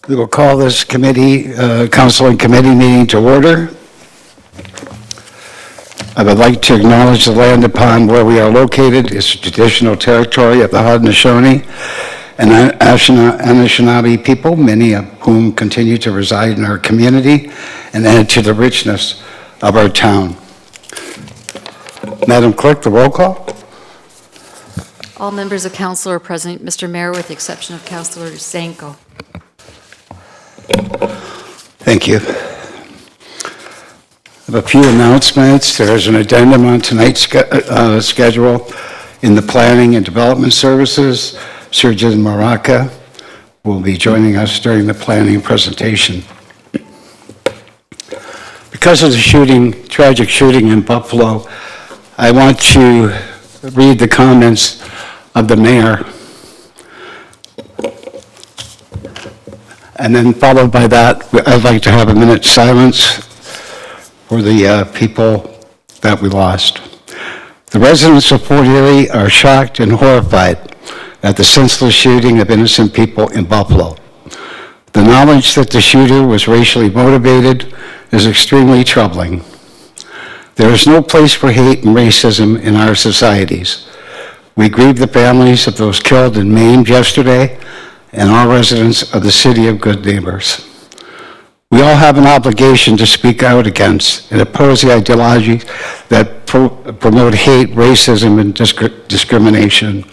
We will call this council and committee meeting to order. I would like to acknowledge the land upon where we are located is traditional territory of the Haudenosaunee and Anishinaabe people, many of whom continue to reside in our community and add to the richness of our town. Madam Clerk, the roll call. All members of council are present, Mr. Mayor, with the exception of Councillor Zanko. Thank you. I have a few announcements. There is an addendum on tonight's schedule in the Planning and Development Services. Surgeon Maraca will be joining us during the planning presentation. Because of the tragic shooting in Buffalo, I want to read the comments of the mayor. And then followed by that, I'd like to have a minute's silence for the people that we lost. The residents of Fort Erie are shocked and horrified at the senseless shooting of innocent people in Buffalo. The knowledge that the shooter was racially motivated is extremely troubling. There is no place for hate and racism in our societies. We grieve the families of those killed and maimed yesterday and all residents of the city of good neighbors. We all have an obligation to speak out against and oppose the ideology that promote hate, racism, and discrimination.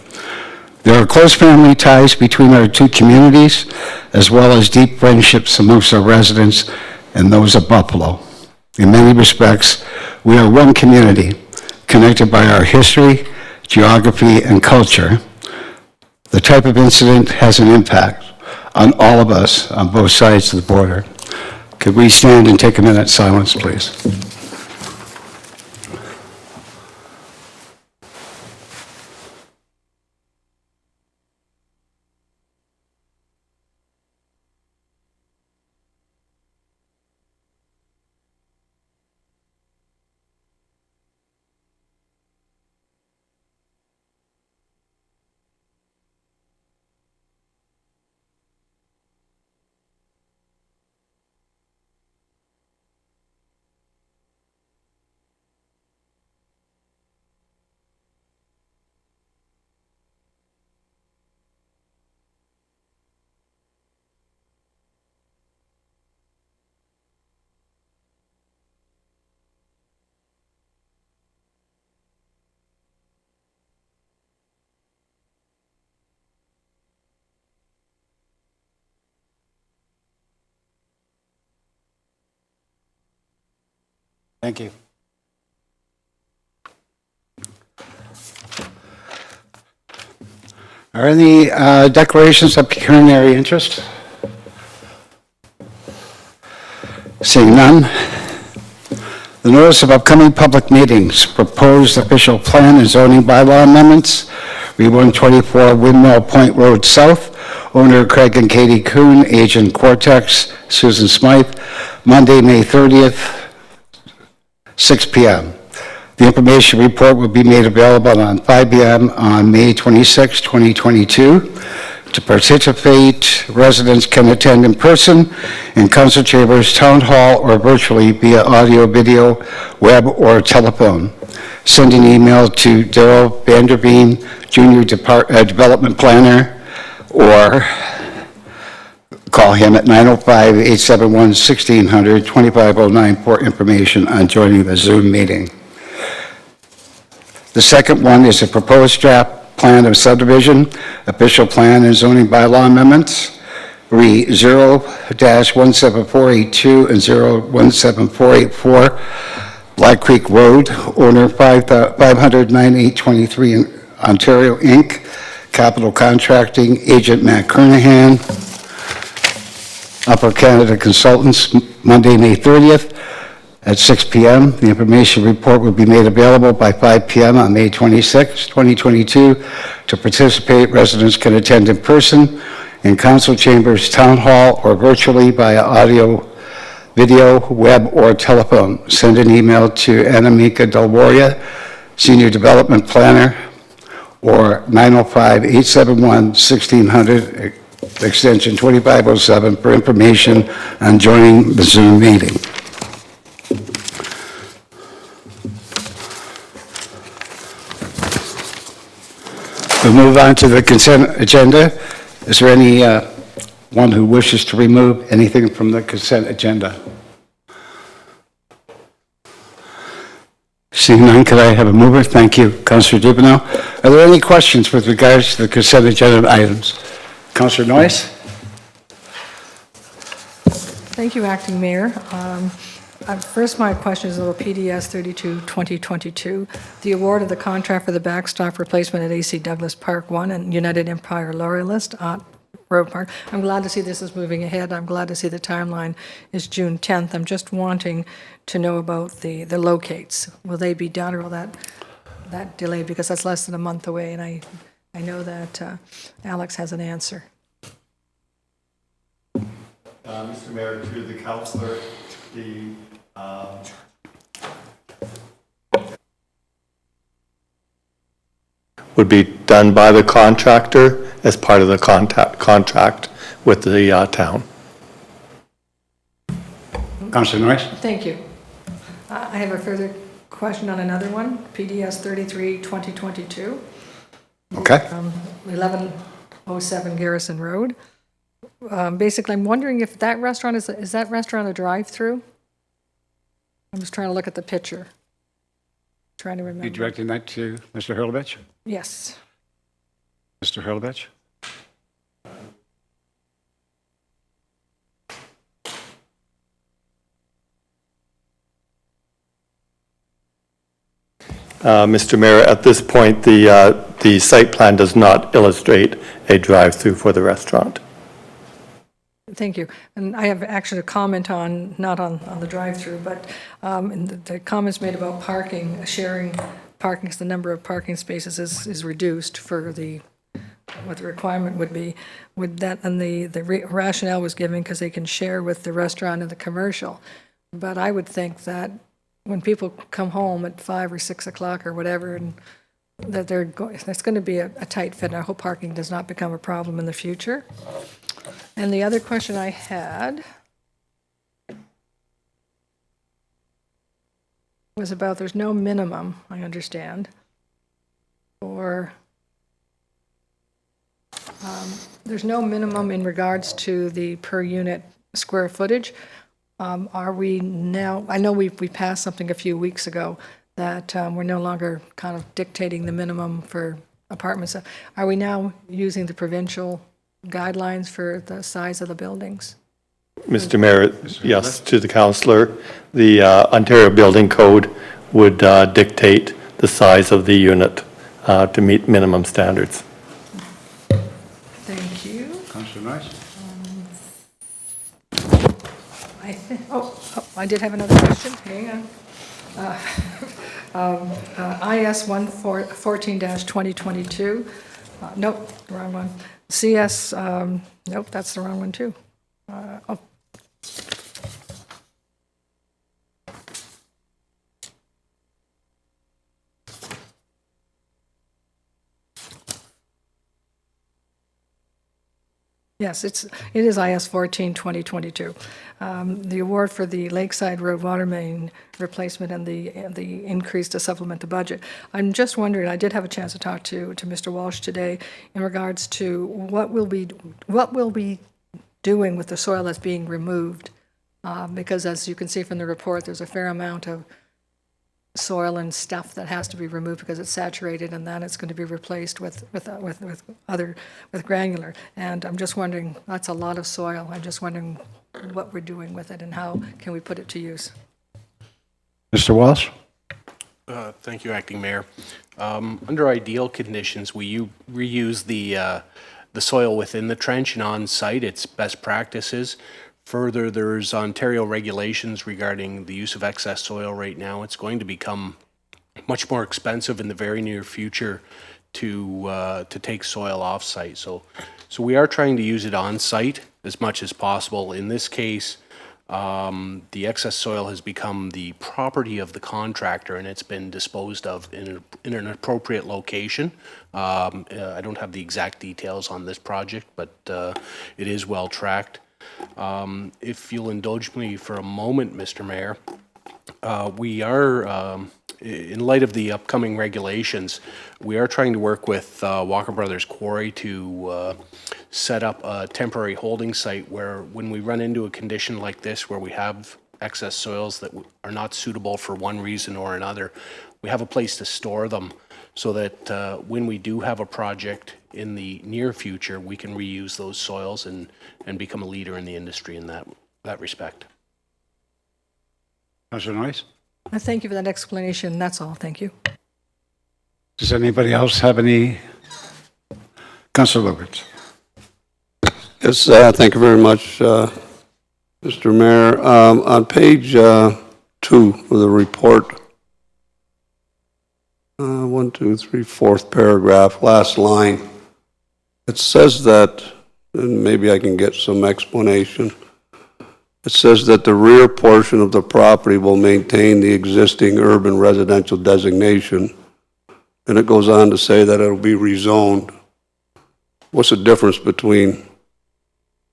There are close family ties between our two communities, as well as deep friendships amongst our residents and those of Buffalo. In many respects, we are one community, connected by our history, geography, and culture. The type of incident has an impact on all of us on both sides of the border. Could we stand and take a minute's silence, please? Thank you. Are any declarations of pecuniary interest? Seeing none. The notice of upcoming public meetings, proposed official plan and zoning bylaw amendments, Re-124 Windmill Point Road South, owner Craig and Katie Kuhn, agent Cortex, Susan Smythe, Monday, May 30th, 6 p.m. The information report will be made available on 5 p.m. on May 26, 2022. To participate, residents can attend in person in council chambers, town hall, or virtually via audio, video, web, or telephone. Send an email to Daryl Vanderveen, Junior Development Planner, or call him at 905-871-1600, 2509 for information on joining the Zoom meeting. The second one is a proposed draft plan of subdivision, official plan and zoning bylaw amendments, Re-0-17482 and 0-17484, Black Creek Road, owner 500-9823 Ontario, Inc., Capital Contracting, agent Matt Kernahan, Upper Canada Consultants, Monday, May 30th at 6 p.m. The information report will be made available by 5 p.m. on May 26, 2022. To participate, residents can attend in person in council chambers, town hall, or virtually via audio, video, web, or telephone. Send an email to Anamika Delwaria, Senior Development Planner, or 905-871-1600. extension 2507, for information on joining the Zoom meeting. We'll move on to the consent agenda. Is there anyone who wishes to remove anything from the consent agenda? Seeing none, could I have a mover? Thank you, Councillor Dubanow. Are there any questions with regards to the consent agenda items? Councillor Noyes? Thank you, Acting Mayor. First, my question is about PDS 32-2022, the award of the contract for the backstop replacement at AC Douglas Park 1 and United Empire Loyalist Road Park. I'm glad to see this is moving ahead. I'm glad to see the timeline is June 10th. I'm just wanting to know about the locates. Will they be done, or will that delay? Because that's less than a month away, and I know that Alex has an answer. Mr. Mayor, to the Councilor, the would be done by the contractor as part of the contract with the town. Councillor Noyes? Thank you. I have a further question on another one, PDS 33-2022. Okay. 1107 Garrison Road. Basically, I'm wondering if that restaurant, is that restaurant a drive-through? I'm just trying to look at the picture. Trying to remember. You directing that to Mr. Hurlovich? Yes. Mr. Hurlovich? Mr. Mayor, at this point, the site plan does not illustrate a drive-through for the restaurant. Thank you. And I have actually a comment on, not on the drive-through, but in the comments made about parking, sharing parking, because the number of parking spaces is reduced for what the requirement would be. Would that, and the rationale was given because they can share with the restaurant and the commercial. But I would think that when people come home at 5 or 6 o'clock or whatever, and that there's going to be a tight fit, and I hope parking does not become a problem in the future. And the other question I had was about there's no minimum, I understand, or there's no minimum in regards to the per unit square footage. Are we now, I know we passed something a few weeks ago that we're no longer kind of dictating the minimum for apartments. Are we now using the provincial guidelines for the size of the buildings? Mr. Mayor, yes, to the Councilor, the Ontario Building Code would dictate the size of the unit to meet minimum standards. Thank you. Councillor Noyes? I did have another question. Hang on. IS 14-2022. Nope, the wrong one. CS, nope, that's the wrong one too. Yes, it is IS 14-2022. The award for the Lakeside Road water main replacement and the increase to supplement the budget. I'm just wondering, I did have a chance to talk to Mr. Walsh today in regards to what we'll be doing with the soil that's being removed, because as you can see from the report, there's a fair amount of soil and stuff that has to be removed because it's saturated, and then it's going to be replaced with granular. And I'm just wondering, that's a lot of soil. I'm just wondering what we're doing with it and how can we put it to use. Mr. Walsh? Thank you, Acting Mayor. Under ideal conditions, we reuse the soil within the trench and on site. It's best practices. Further, there's Ontario regulations regarding the use of excess soil right now. It's going to become much more expensive in the very near future to take soil off-site. So we are trying to use it on-site as much as possible. In this case, The excess soil has become the property of the contractor, and it's been disposed of in an appropriate location. I don't have the exact details on this project, but it is well tracked. If you'll indulge me for a moment, Mr. Mayor, we are, in light of the upcoming regulations, we are trying to work with Walker Brothers Quarry to set up a temporary holding site where when we run into a condition like this, where we have excess soils that are not suitable for one reason or another, we have a place to store them so that when we do have a project in the near future, we can reuse those soils and become a leader in the industry in that respect. Councillor Noyes? I thank you for that explanation. That's all. Thank you. Does anybody else have any? Councillor Lubberts? Yes, thank you very much, Mr. Mayor. On page 2 of the report, 1, 2, 3, fourth paragraph, last line, it says that, and maybe I can get some explanation, it says that the rear portion of the property will maintain the existing urban residential designation, and it goes on to say that it'll be rezoned. What's the difference between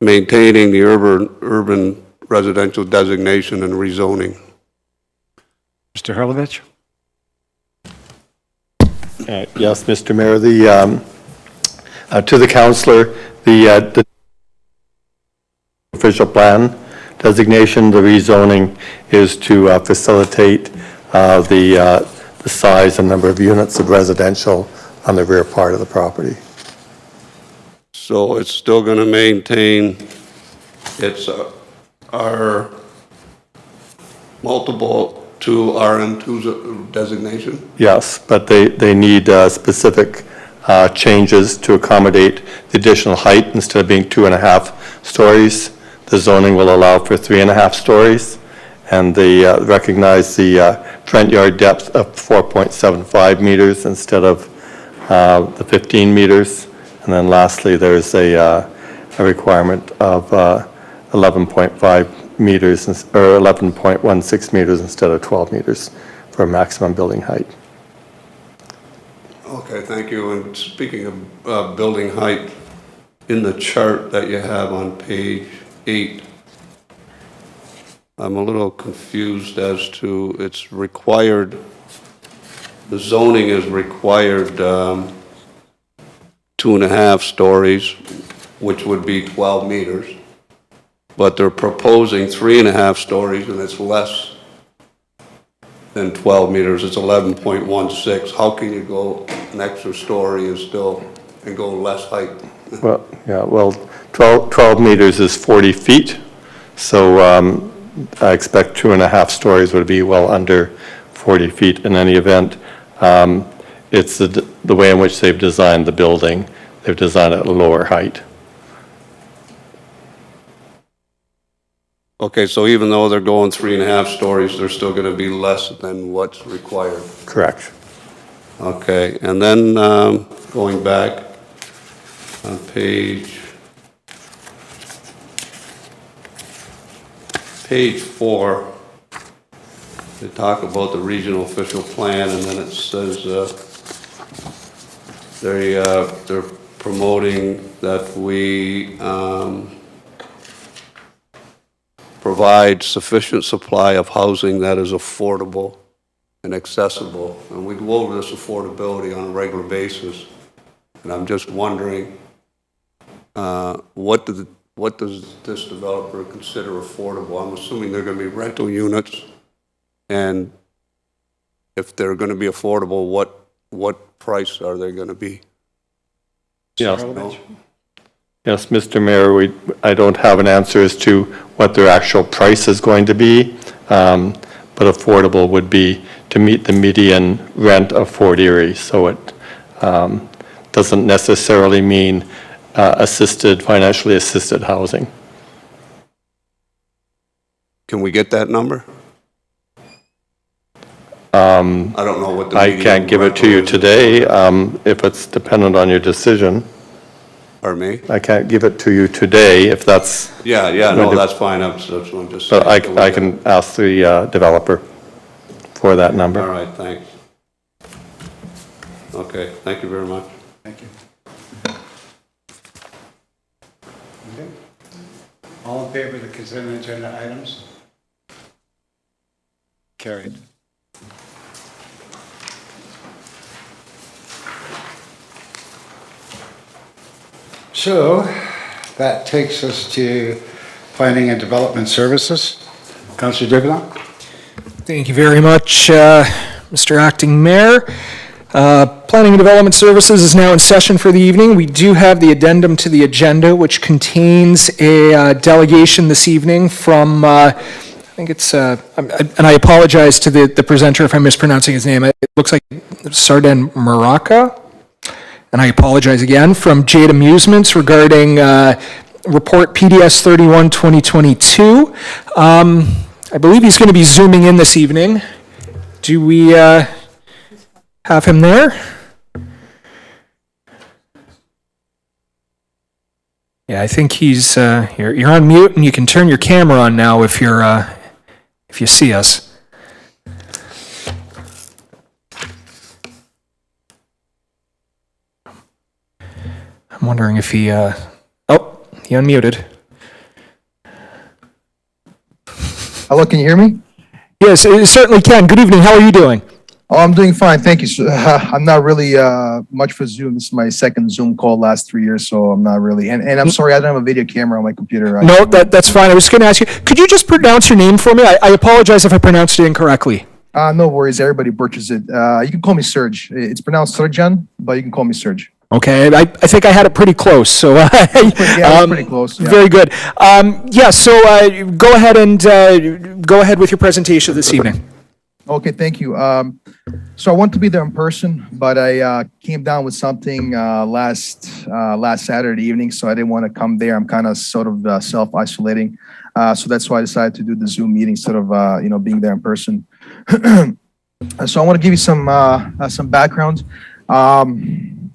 maintaining the urban residential designation and rezoning? Mr. Herlovich? Yes, Mr. Mayor, to the councillor, the official plan designation, the rezoning is to facilitate the size and number of units of residential on the rear part of the property. So it's still going to maintain its R multiple to RM2 designation? Yes, but they need specific changes to accommodate the additional height. Instead of being 2.5 stories, the zoning will allow for 3.5 stories, and they recognize the front yard depth of 4.75 meters instead of the 15 meters. And then lastly, there's a requirement of 11.5 meters or 11.16 meters instead of 12 meters for maximum building height. Okay, thank you. And speaking of building height, in the chart that you have on page 8, I'm a little confused as to it's required, the zoning is required 2.5 stories, which would be 12 meters, but they're proposing 3.5 stories, and it's less than 12 meters, it's 11.16. How can you go an extra story and go less height? Well, yeah, well, 12 meters is 40 feet, so I expect 2.5 stories would be well under 40 feet in any event. It's the way in which they've designed the building. They've designed it at a lower height. Okay, so even though they're going 3.5 stories, they're still going to be less than what's required. Correct. Okay, and then going back on page 4, they talk about the regional official plan, and then it says they're promoting that we provide sufficient supply of housing that is affordable and accessible. And we go over this affordability on a regular basis. And I'm just wondering, what does this developer consider affordable? I'm assuming they're going to be rental units. And if they're going to be affordable, what price are they going to be? Yes. Yes, Mr. Mayor, I don't have an answer as to what their actual price is going to be, but affordable would be to meet the median rent of Fort Erie. So it doesn't necessarily mean financially assisted housing. Can we get that number? I don't know what the I median can't give it to rental you is. today if it's dependent on your decision. Pardon me? I can't give it to you today if that's, Yeah, no, that's fine, that's what I'm just saying. but I can ask the developer for that number. All right, thanks. Okay, thank you very much. Thank you. Okay. All in favor of the consent agenda items? Carried. So that takes us to Planning and Development Services. Councillor Dubanow? Thank you very much, Mr. Acting Mayor. Planning and Development Services is now in session for the evening. We do have the addendum to the agenda, which contains a delegation this evening from, I think it's, and I apologize to the presenter if I'm mispronouncing his name. It looks like Sarden Maraca. And I apologize again, from Jade Amusements regarding report PDS 31 2022. I believe he's going to be zooming in this evening. Do we have him there? Yeah, I think he's you're on mute, and you can turn your camera on now if you see us. I'm wondering if he, he unmuted. Hello, can you hear me? Yes, it certainly can. Good evening. How are you doing? Oh, I'm doing fine, thank you. I'm not really much for Zoom. This is my second Zoom call last 3 years, so I'm not really. And I'm sorry, I don't have a video camera on my computer. No, that's fine. I was going to ask you, could you just pronounce your name for me? I apologize if I pronounced it incorrectly. No worries, everybody butchers it. You can call me Serge. It's pronounced Serjan, but you can call me Serge. Okay, I think I had it pretty close, so Yeah, pretty close. Yeah. very good. So go ahead with your presentation this evening. Okay, thank you. So I want to be there in person, but I came down with something last Saturday evening, so I didn't want to come there. I'm kind of sort of self-isolating, so that's why I decided to do the Zoom meeting instead of being there in person. So I want to give you some background.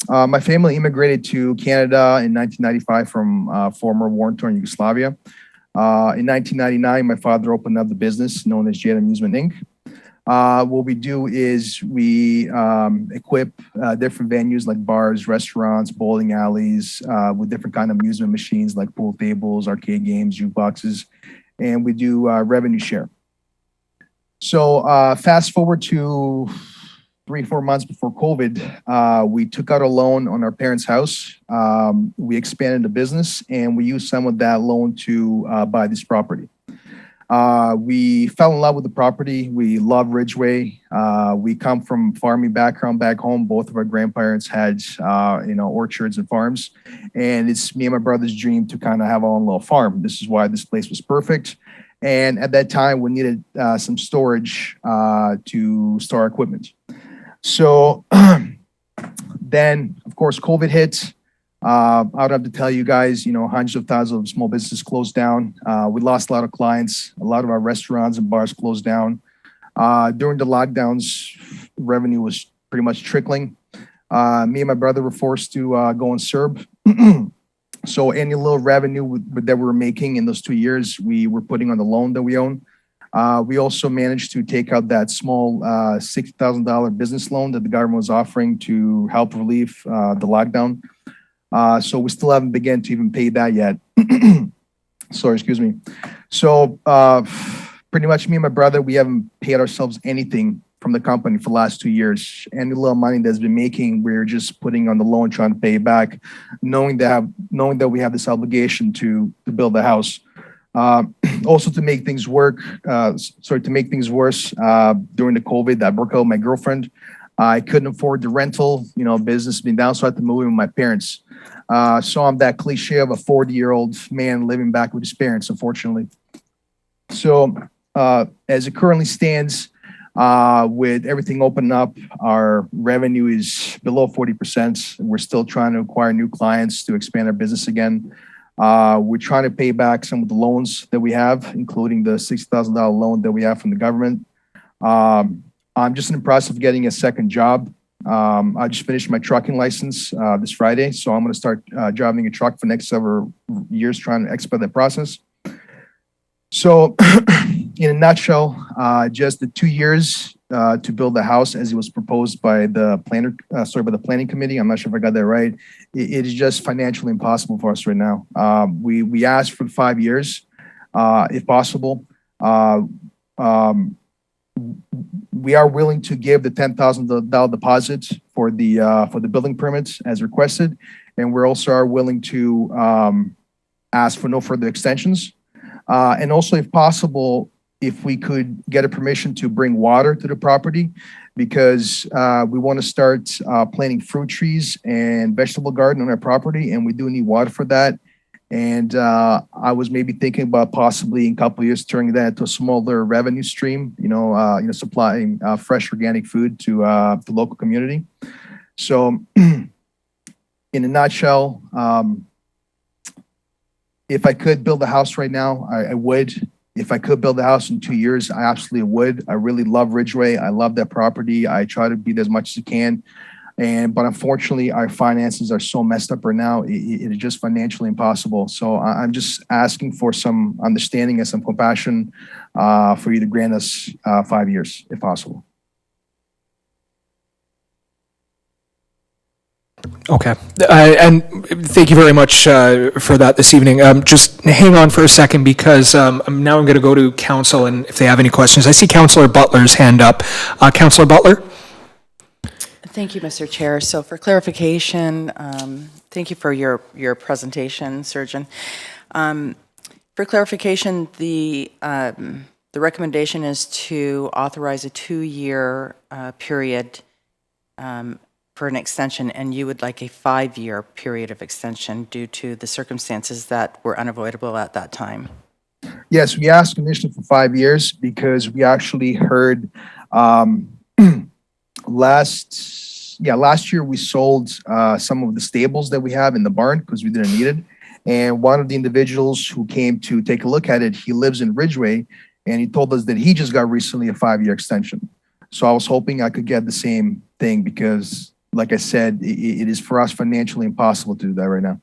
My family immigrated to Canada in 1995 from former war-torn Yugoslavia. In 1999, my father opened up the business known as Jade Amusement Inc. What we do is we equip different venues like bars, restaurants, bowling alleys with different kind of amusement machines like pool tables, arcade games, jukeboxes, and we do revenue share. So fast forward to 3-4 months before COVID, we took out a loan on our parents' house. We expanded the business and we used some of that loan to buy this property. We fell in love with the property. We love Ridgeway. We come from farming background back home. Both of our grandparents had, orchards and farms. And it's me and my brother's dream to kind of have our own little farm. This is why this place was perfect. And at that time, we needed some storage to store our equipment. So then, of course, COVID hit. I don't have to tell you guys, hundreds of thousands of small businesses closed down. We lost a lot of clients. A lot of our restaurants and bars closed down. During the lockdowns, revenue was pretty much trickling. Me and my brother were forced to go on CERB. So any little revenue that we were making in those 2 years, we were putting on the loan that we own. We also managed to take out that small $60,000 business loan that the government was offering to help relieve the lockdown. So we still haven't begun to even pay that yet. Sorry, excuse me. So pretty much me and my brother, we haven't paid ourselves anything from the company for the last 2 years. Any little money that's been making, we're just putting on the loan, trying to pay it back, knowing that we have this obligation to build the house. Also to make things worse, during the COVID, I broke up with my girlfriend. I couldn't afford the rental, business being down, so I had to move in with my parents. So I'm that cliche of a 40-year-old man living back with his parents, unfortunately. So as it currently stands, with everything open up, our revenue is below 40%. We're still trying to acquire new clients to expand our business again. We're trying to pay back some of the loans that we have, including the $60,000 loan that we have from the government. I'm just in the process of getting a second job. I just finished my trucking license this Friday, so I'm going to start driving a truck for the next several years, trying to expedite the process. So, in a nutshell, just the 2 years to build the house as it was proposed by the by the planning committee. I'm not sure if I got that right. It is just financially impossible for us right now. We asked for 5 years, if possible. We are willing to give the $10,000 deposit for the building permits as requested, and we're also are willing to ask for no further extensions. And also, if possible, if we could get a permission to bring water to the property, because we want to start planting fruit trees and vegetable garden on our property, and we do need water for that. And I was maybe thinking about possibly in a couple of years turning that into a smaller revenue stream, supplying fresh organic food to the local community. So, in a nutshell, if I could build a house right now, I would. If I could build a house in 2 years, I absolutely would. I really love Ridgeway. I love that property. I try to be there as much as I can. But unfortunately, our finances are so messed up right now, it is just financially impossible. So I'm just asking for some understanding and some compassion for you to grant us 5 years, if possible. Okay. And thank you very much for that this evening. Just hang on for a second, because now I'm going to go to council, and if they have any questions. I see Councillor Butler's hand up. Councillor Butler? Thank you, Mr. Chair. So for clarification, thank you for your presentation, Surgeon. For clarification, the recommendation is to authorize a 2-year period for an extension, and you would like a 5-year period of extension due to the circumstances that were unavoidable at that time. Yes, we asked initially for 5 years because we actually heard last year we sold some of the stables that we have in the barn because we didn't need it. And one of the individuals who came to take a look at it, he lives in Ridgeway, and he told us that he just got recently a 5-year extension. So I was hoping I could get the same thing because, like I said, it is for us financially impossible to do that right now.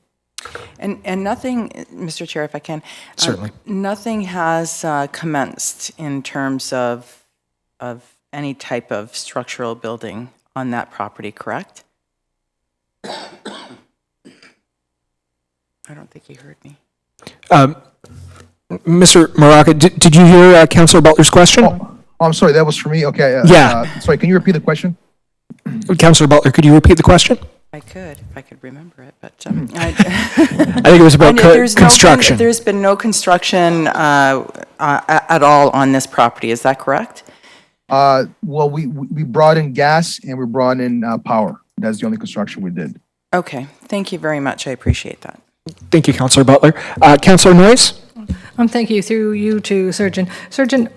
And nothing, Mr. Chair, if I can. Certainly. Nothing has commenced in terms of any type of structural building on that property, correct? I don't think you heard me. Mr. Maraca, did you hear Councillor Butler's question? Oh, I'm sorry, that was for me? Okay. Yeah. Sorry, can you repeat the question? Councillor Butler, could you repeat the question? I could, if I could remember it, but I think it was about construction. There's been no construction at all on this property, is that correct? Well, we brought in gas and we brought in power. That's the only construction we did. Okay, thank you very much, I appreciate that. Thank you, Councillor Butler. Councillor Noyes? Thank you, through you to Surgeon. Surgeon,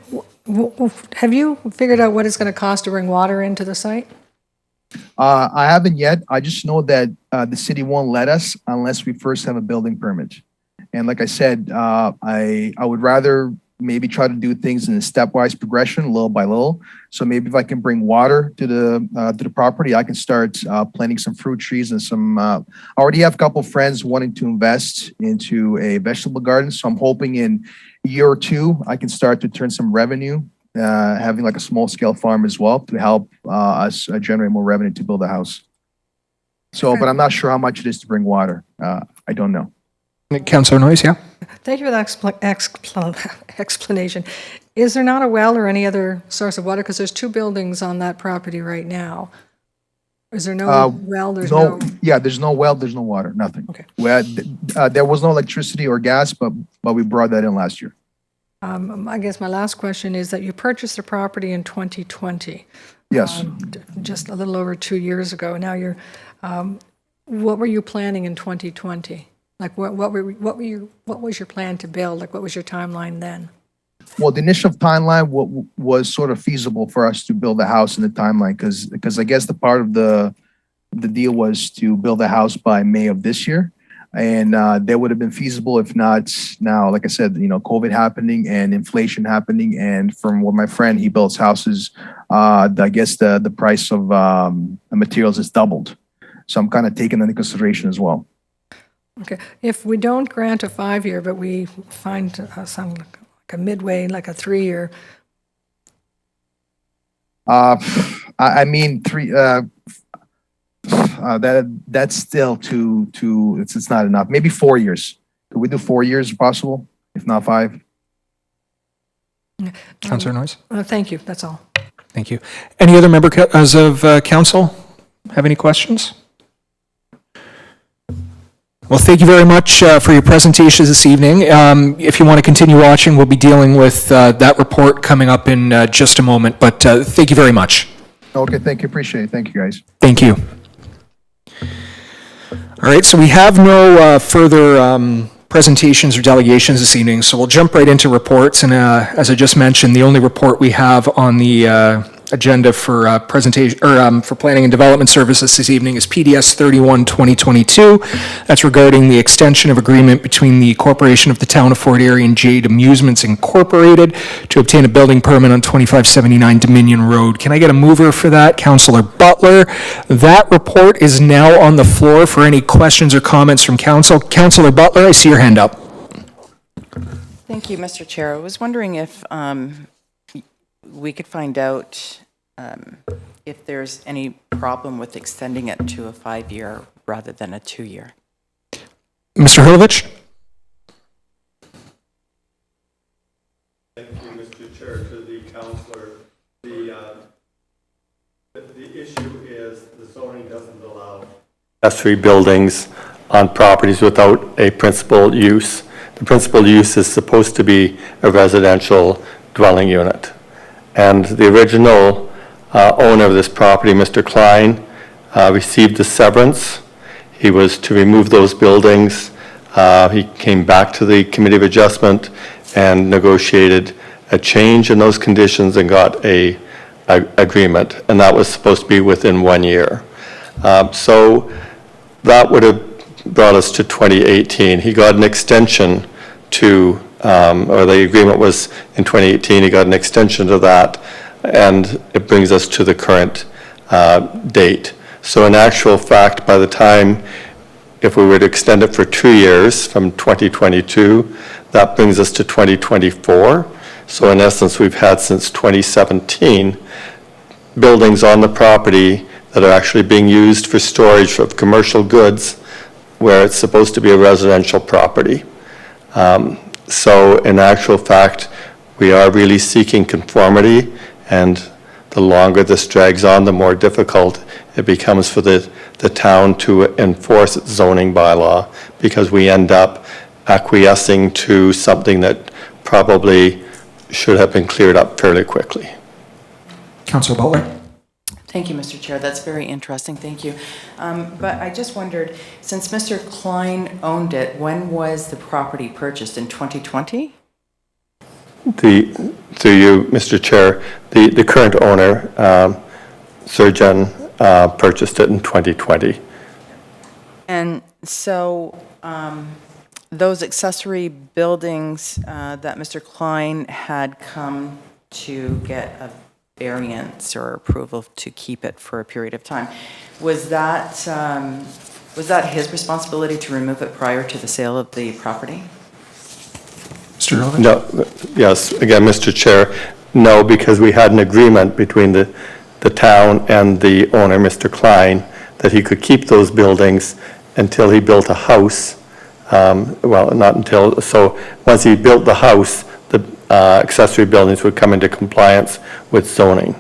have you figured out what it's going to cost to bring water into the site? I haven't yet. I just know that the city won't let us unless we first have a building permit. And like I said, I would rather maybe try to do things in a stepwise progression, little by little. So maybe if I can bring water to the property, I can start planting some fruit trees and some. I already have a couple of friends wanting to invest into a vegetable garden. So I'm hoping in a year or two I can start to turn some revenue, having like a small scale farm as well to help us generate more revenue to build a house. So, but I'm not sure how much it is to bring water. I don't know. Councillor Noyes, yeah? Thank you for that explanation. Is there not a well or any other source of water? Because there's 2 buildings on that property right now. Is there no well? There's no. Yeah, there's no well. There's no water. Nothing. Okay. There was no electricity or gas, but we brought that in last year. I guess my last question is that you purchased the property in 2020. Yes. Just a little over 2 years ago. Now you're. What were you planning in 2020? Like what was your plan to build? Like what was your timeline then? Well, the initial timeline was sort of feasible for us to build a house in the timeline because I guess the part of the deal was to build a house by May of this year. and that would have been feasible if not now, like I said, you know, COVID happening and inflation happening. And from what my friend, he builds houses, I guess the price of the materials is doubled. So I'm kind of taking that into consideration as well. Okay, if we don't grant a 5-year, but we find some, like a midway, like a 3-year, I mean, that's still too. It's not enough. Maybe 4 years. Could we do 4 years if possible? If not 5? Councillor Noyes? thank you, that's all. Thank you. Any other members of council have any questions? Well, thank you very much for your presentations this evening. If you want to continue watching, we'll be dealing with that report coming up in just a moment, but thank you very much. Okay, thank you. Appreciate it. Thank you, guys. Thank you. All right, so we have no further presentations or delegations this evening, so we'll jump right into reports. And as I just mentioned, the only report we have on the agenda for presentation or for planning and development services this evening is PDS 31-2022. That's regarding the extension of agreement between the Corporation of the Town of Fort Erie and Jade Amusements Incorporated to obtain a building permit on 2579 Dominion Road. Can I get a mover for that? Councillor Butler. That report is now on the floor for any questions or comments from council. Councillor Butler, I see your hand up. Thank you, Mr. Chair. I was wondering if we could find out if there's any problem with extending it to a 5-year rather than a 2-year. Mr. Hurlovich? Thank you, Mr. Chair. To the councillor, the issue is the zoning doesn't allow accessory buildings on properties without a principal use. The principal use is supposed to be a residential dwelling unit. And the original owner of this property, Mr. Klein, received the severance. He was to remove those buildings. He came back to the Committee of Adjustment and negotiated a change in those conditions and got a agreement. And that was supposed to be within 1 year. So that would have brought us to 2018. He got an extension to or the agreement was in 2018, he got an extension to that, and it brings us to the current date. So in actual fact, by the time, if we were to extend it for 2 years from 2022, that brings us to 2024. So in essence, we've had since 2017 buildings on the property that are actually being used for storage of commercial goods where it's supposed to be a residential property. So in actual fact, we are really seeking conformity, and the longer this drags on, the more difficult it becomes for the town to enforce its zoning bylaw, because we end up acquiescing to something that probably should have been cleared up fairly quickly. Councillor Butler? Thank you, Mr. Chair. That's very interesting. Thank you. But I just wondered, since Mr. Klein owned it, when was the property purchased? In 2020? Through you, Mr. Chair, the current owner, Surgeon, purchased it in 2020. And so those accessory buildings that Mr. Klein had come to get a variance or approval to keep it for a period of time, was that his responsibility to remove it prior to the sale of the property? Mr. Hurlovich? No, yes, again, Mr. Chair, no, because we had an agreement between the town and the owner, Mr. Klein, that he could keep those buildings until he built a house. Well, not until, so once he built the house, the accessory buildings would come into compliance with zoning.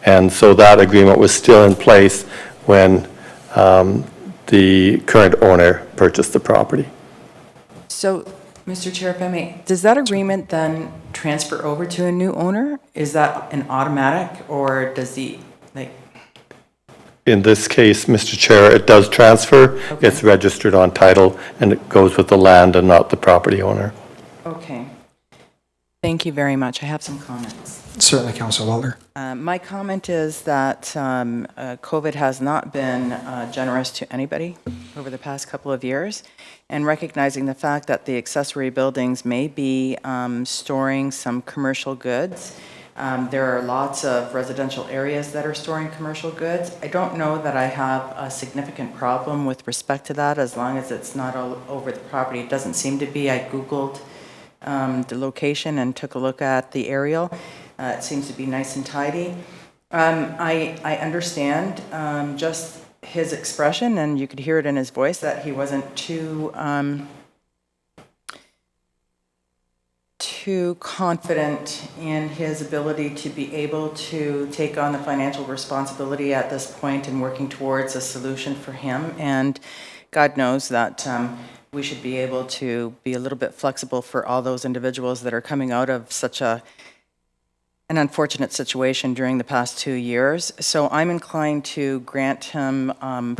And so that agreement was still in place when the current owner purchased the property. So, Mr. Chair, if I may, does that agreement then transfer over to a new owner? Is that an automatic, or does In this case, Mr. Chair, it does transfer. Okay. It's registered on title, and it goes with the land and not the property owner. Okay. Thank you very much. I have some comments. Certainly, Councillor Butler. My comment is that COVID has not been generous to anybody over the past couple of years, and recognizing the fact that the accessory buildings may be storing some commercial goods. There are lots of residential areas that are storing commercial goods. I don't know that I have a significant problem with respect to that, as long as it's not all over the property. It doesn't seem to be. I Googled the location and took a look at the aerial. It seems to be nice and tidy. I understand just his expression, and you could hear it in his voice, that he wasn't too confident in his ability to be able to take on the financial responsibility at this point and working towards a solution for him. And God knows that we should be able to be a little bit flexible for all those individuals that are coming out of such an unfortunate situation during the past 2 years. So I'm inclined to grant him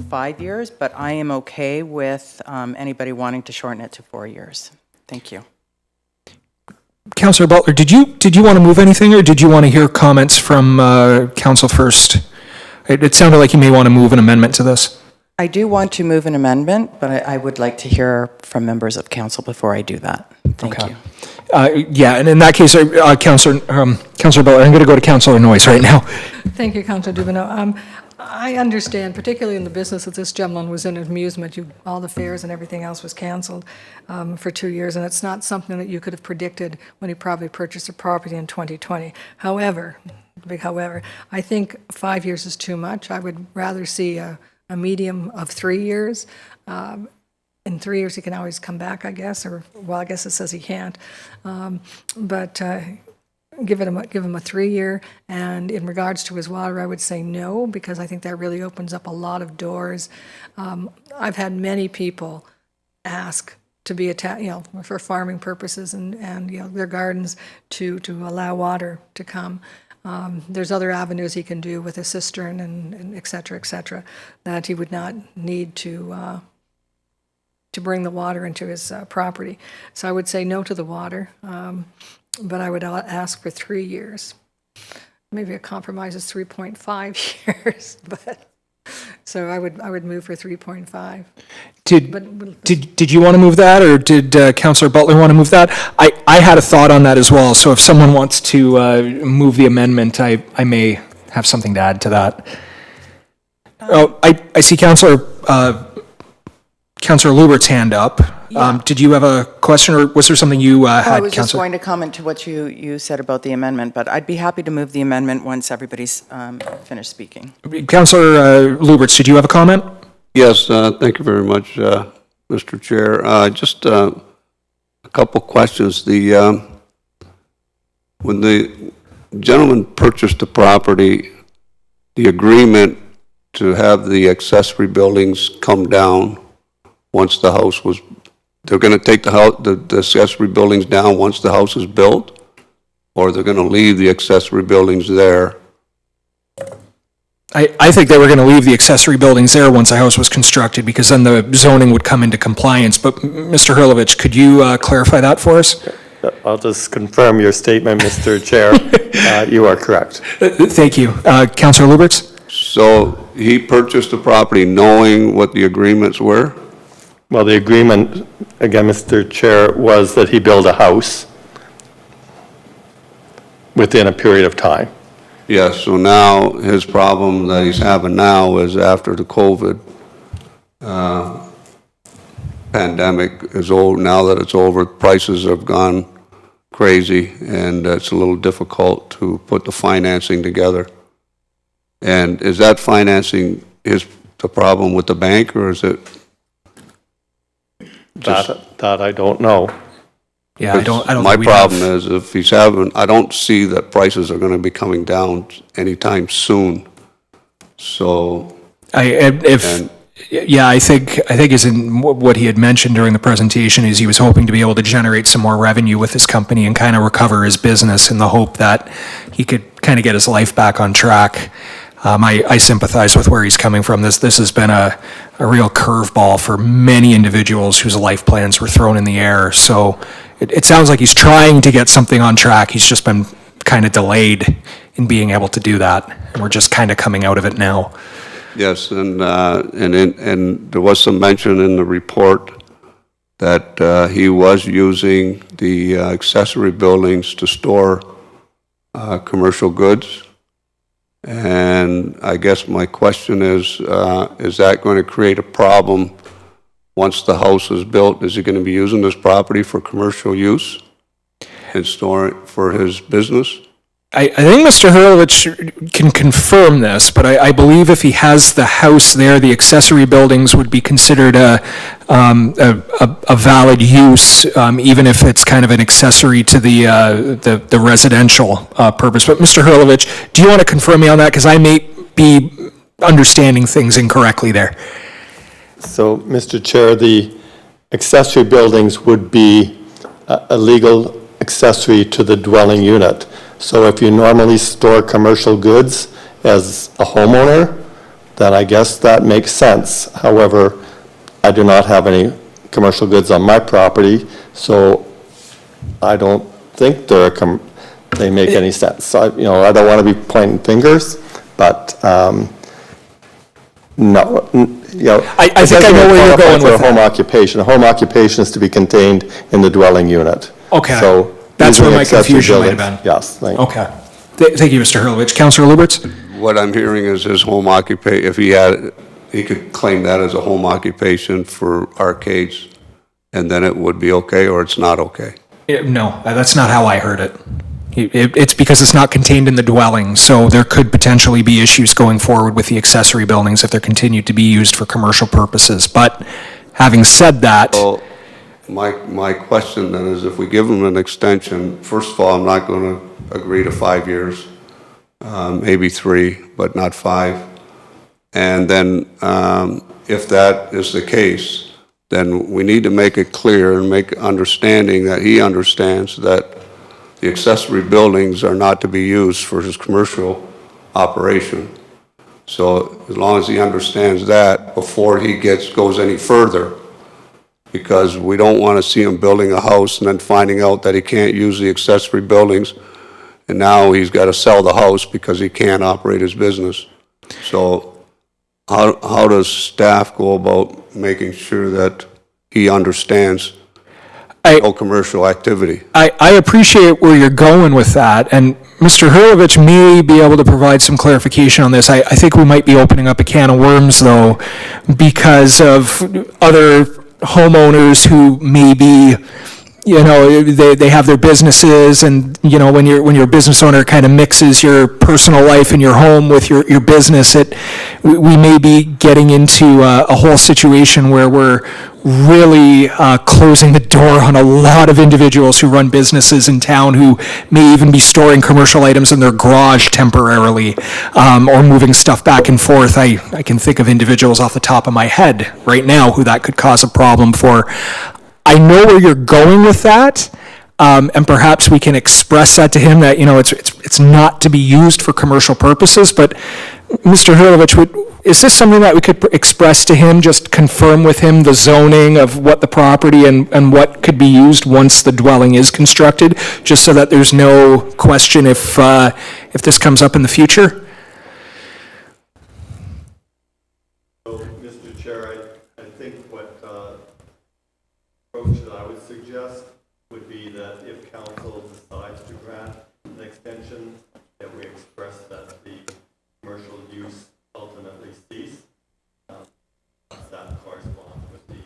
5 years, but I am okay with anybody wanting to shorten it to 4 years. Thank you. Councillor Butler, did you want to move anything, or did you want to hear comments from council first? It sounded like you may want to move an amendment to this. I do want to move an amendment, but I would like to hear from members of council before I do that. Thank you. Yeah, and in that case, Councillor Butler, I'm going to go to Councillor Noyes right now. Thank you, Councillor Dubanow. I understand, particularly in the business that this gentleman was in, amusement, all the fairs and everything else was canceled for 2 years, and it's not something that you could have predicted when he probably purchased a property in 2020. However, big however, I think 5 years is too much. I would rather see a medium of 3 years. In 3 years, he can always come back, I guess, or, well, I guess it says he can't. But give him a 3 year, and in regards to his water, I would say no, because I think that really opens up a lot of doors. I've had many people ask to be for farming purposes and their gardens to allow water to come. There's other avenues he can do with a cistern and et cetera, that he would not need to bring the water into his property. So I would say no to the water. But I would ask for 3 years. Maybe a compromise is 3.5 years, but so I would move for 3.5. Did you want to move that, or did Councillor Butler want to move that? I had a thought on that as well, so if someone wants to move the amendment, I may have something to add to that. I see Councillor Lubberts' hand up. Yeah. Did you have a question, or was there something you had, I was just Councillor? going to comment to what you said about the amendment, but I'd be happy to move the amendment once everybody's finished speaking. Councillor Lubberts, did you have a comment? Yes, thank you very much, Mr. Chair. Just a couple questions. When the gentleman purchased the property, the agreement to have the accessory buildings come down once the house was, they're going to take the accessory buildings down once the house is built, or they're going to leave the accessory buildings there? I think they were going to leave the accessory buildings there once the house was constructed, because then the zoning would come into compliance. But Mr. Hurlovich, could you clarify that for us? I'll just confirm your statement, Mr. Chair. You are correct. Thank you. Councillor Lubberts? So he purchased the property knowing what the agreements were? Well, the agreement, again, Mr. Chair, was that he build a house within a period of time. Yes, so now his problem that he's having now is after the COVID pandemic is over, now that it's over, prices have gone crazy, and it's a little difficult to put the financing together. And is that financing the problem with the bank, or is it? That I don't know. Yeah, I don't My think we problem have. is if he's having, I don't see that prices are going to be coming down anytime soon. So, I think as in what he had mentioned during the presentation is he was hoping to be able to generate some more revenue with his company and kind of recover his business in the hope that he could kind of get his life back on track. I sympathize with where he's coming from. This has been a real curveball for many individuals whose life plans were thrown in the air. So it sounds like he's trying to get something on track. He's just been kind of delayed in being able to do that. And we're just kind of coming out of it now. Yes, and there was some mention in the report that he was using the accessory buildings to store commercial goods. And I guess my question is that going to create a problem once the house is built? Is he going to be using this property for commercial use and storing it for his business? I think Mr. Hurlovich can confirm this, but I believe if he has the house there, the accessory buildings would be considered a valid use, even if it's kind of an accessory to the residential purpose. But Mr. Hurlovich, do you want to confirm me on that? Because I may be understanding things incorrectly there. So, Mr. Chair, the accessory buildings would be a legal accessory to the dwelling unit. So if you normally store commercial goods as a homeowner, then I guess that makes sense. However, I do not have any commercial goods on my property, so I don't think they make any sense. I don't want to be pointing fingers, but no, I think I know where you're going with a home occupation. A home occupation is to be contained in the dwelling unit. Okay. So that's where my accessory confusion might have buildings- been. Yes, thank you. Okay. Thank you, Mr. Hurlovich. Councillor Lubberts? What I'm hearing is his home occupation, if he could claim that as a home occupation for arcades, and then it would be okay, or it's not okay? No, that's not how I heard it. It's because it's not contained in the dwelling, so there could potentially be issues going forward with the accessory buildings if they're continued to be used for commercial purposes. But having said that, So my question then is, if we give him an extension, first of all, I'm not going to agree to 5 years, maybe 3, but not 5. And then if that is the case, then we need to make it clear and make understanding that he understands that the accessory buildings are not to be used for his commercial operation. So as long as he understands that before he goes any further, because we don't want to see him building a house and then finding out that he can't use the accessory buildings, and now he's got to sell the house because he can't operate his business. So how does staff go about making sure that he understands no commercial activity? I appreciate where you're going with that, and Mr. Hurlovich may be able to provide some clarification on this. I think we might be opening up a can of worms, though, because of other homeowners who may be, they have their businesses, and, when you're a business owner, it kind of mixes your personal life and your home with your business. We may be getting into a whole situation where we're really closing the door on a lot of individuals who run businesses in town who may even be storing commercial items in their garage temporarily, or moving stuff back and forth. I can think of individuals off the top of my head right now who that could cause a problem for. I know where you're going with that, and perhaps we can express that to him that, it's not to be used for commercial purposes, but Mr. Hurlovich, is this something that we could express to him, just confirm with him the zoning of what the property and what could be used once the dwelling is constructed, just so that there's no question if this comes up in the future? So, Mr. Chair, I think what approach that I would suggest would be that if council decides to grant an extension, that we express that the commercial use ultimately cease. That corresponds with the...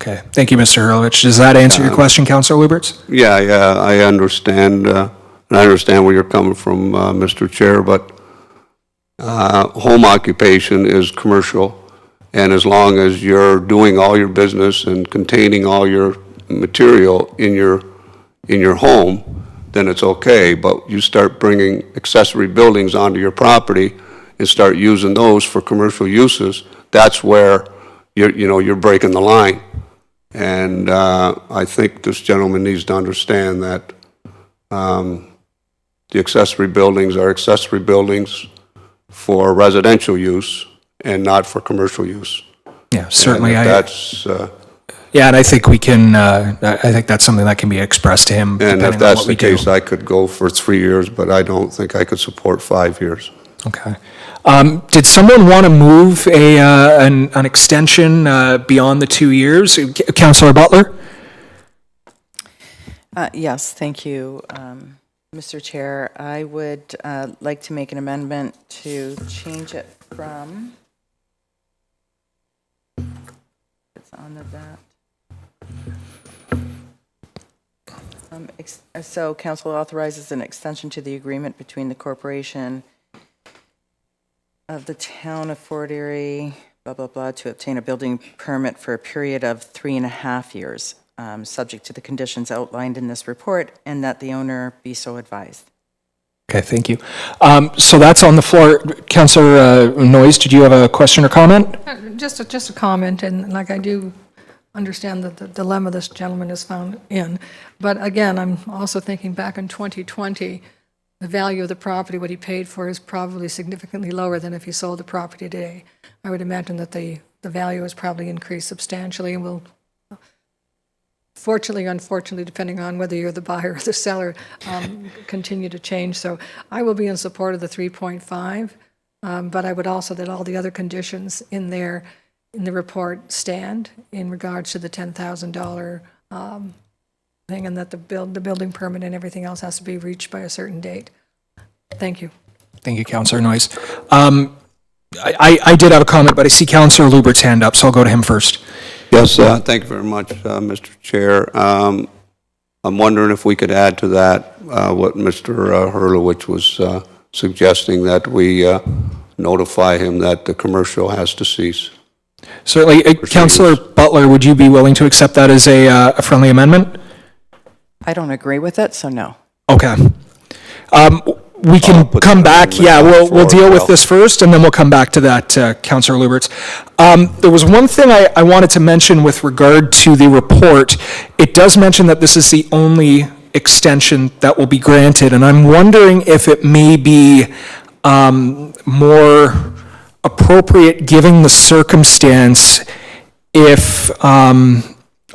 Okay, thank you, Mr. Hurlovich. Does that answer your question, Councillor Lubberts? Yeah, I understand, and I understand where you're coming from, Mr. Chair, but home occupation is commercial, and as long as you're doing all your business and containing all your material in your home, then it's okay. But you start bringing accessory buildings onto your property and start using those for commercial uses, that's where you're breaking the line. And I think this gentleman needs to understand that the accessory buildings are accessory buildings for residential use and not for commercial use. Yeah, certainly. And if Yeah, and I think we can, I think that's something that can be expressed to him And depending if on that's what we the do. case, I could go for 3 years, but I don't think I could support 5 years. Okay. Did someone want to move an extension beyond the 2 years? Councillor Butler? Yes, thank you, Mr. Chair. I would like to make an amendment to change it from, it's on the that. So council authorizes an extension to the agreement between the corporation of the town of Fort Erie, blah, blah, blah, to obtain a building permit for a period of 3.5 years, subject to the conditions outlined in this report, and that the owner be so advised. Okay, thank you. So that's on the floor. Councillor Noyes, did you have a question or comment? Just a comment, and like I do understand the dilemma this gentleman is found in, but again, I'm also thinking back in 2020, the value of the property, what he paid for, is probably significantly lower than if he sold the property today. I would imagine that the value has probably increased substantially and will, fortunately, unfortunately, depending on whether you're the buyer or the seller, continue to change. So I will be in support of the 3.5, but I would also that all the other conditions in there in the report stand in regards to the $10,000 thing, and that the building permit and everything else has to be reached by a certain date. Thank you. Thank you, Councillor Noyes. I did have a comment, but I see Councillor Lubberts' hand up, so I'll go to him first. Yes, thank you very much, Mr. Chair. I'm wondering if we could add to that what Mr. Hurlowitz was suggesting, that we notify him that the commercial has to cease. Certainly. Councillor Butler, would you be willing to accept that as a friendly amendment? I don't agree with it, so no. Okay. We can put come that back, on yeah, the we'll floor as deal with well. this first, and then we'll come back to that, Councillor Lubberts. There was one thing I wanted to mention with regard to the report. It does mention that this is the only extension that will be granted, and I'm wondering if it may be more appropriate, given the circumstance, if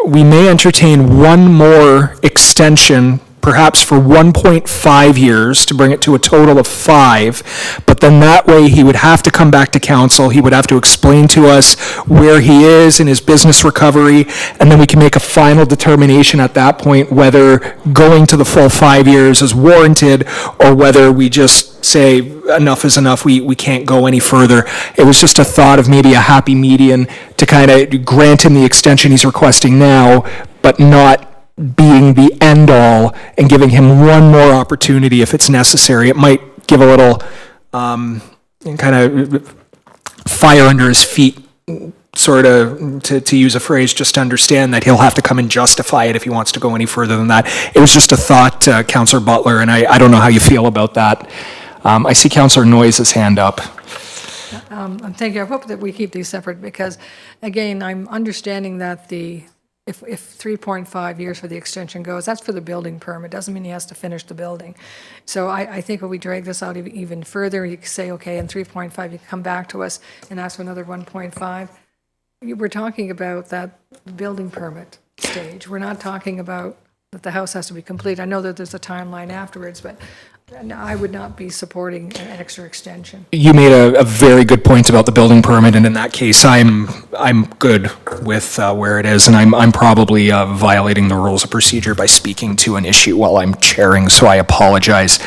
we may entertain one more extension, perhaps for 1.5 years, to bring it to a total of 5, but then that way he would have to come back to council, he would have to explain to us where he is in his business recovery, and then we can make a final determination at that point whether going to the full 5 years is warranted, or whether we just say enough is enough, we can't go any further. It was just a thought of maybe a happy median to kind of grant him the extension he's requesting now, but not being the end all, and giving him one more opportunity if it's necessary. It might give a little kind of fire under his feet, sort of, to use a phrase, just to understand that he'll have to come and justify it if he wants to go any further than that. It was just a thought, Councillor Butler, and I don't know how you feel about that. I see Councillor Noyes' hand up. Thank you. I hope that we keep these separate because, again, I'm understanding that if 3.5 years for the extension goes, that's for the building permit. Doesn't mean he has to finish the building. So I think if we drag this out even further, you could say, okay, in 3.5, you can come back to us and ask for another 1.5. We're talking about that building permit stage. We're not talking about that the house has to be complete. I know that there's a timeline afterwards, but I would not be supporting an extra extension. You made a very good point about the building permit, and in that case, I'm good with where it is, and I'm probably violating the rules of procedure by speaking to an issue while I'm chairing, so I apologize.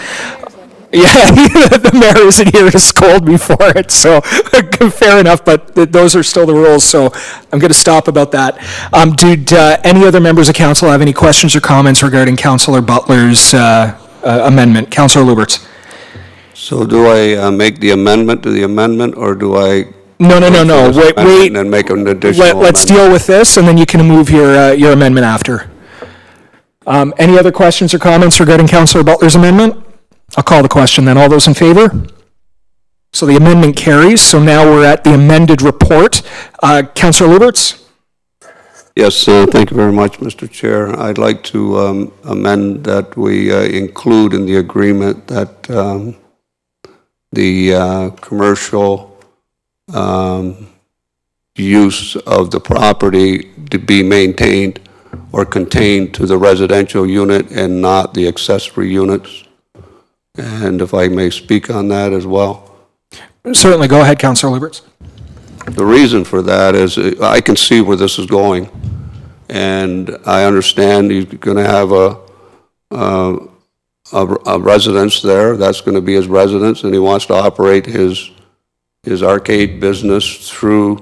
Yeah, the mayor isn't here to scold me for it, so fair enough, but those are still the rules, so I'm going to stop about that. Did any other members of council have any questions or comments regarding Councillor Butler's amendment? Councillor Lubberts. So do I make the amendment to the amendment, or do I? No. Wait. And then make an additional Let's amendment? deal with this, and then you can move your amendment after. Any other questions or comments regarding Councillor Butler's amendment? I'll call the question then. All those in favor? So the amendment carries. So now we're at the amended report. Councillor Lubberts? Yes, thank you very much, Mr. Chair. I'd like to amend that we include in the agreement that the commercial use of the property to be maintained or contained to the residential unit and not the accessory units. And if I may speak on that as well. Certainly, go ahead, Councillor Lubberts. The reason for that is I can see where this is going, and I understand he's going to have a residence there. That's going to be his residence, and he wants to operate his arcade business through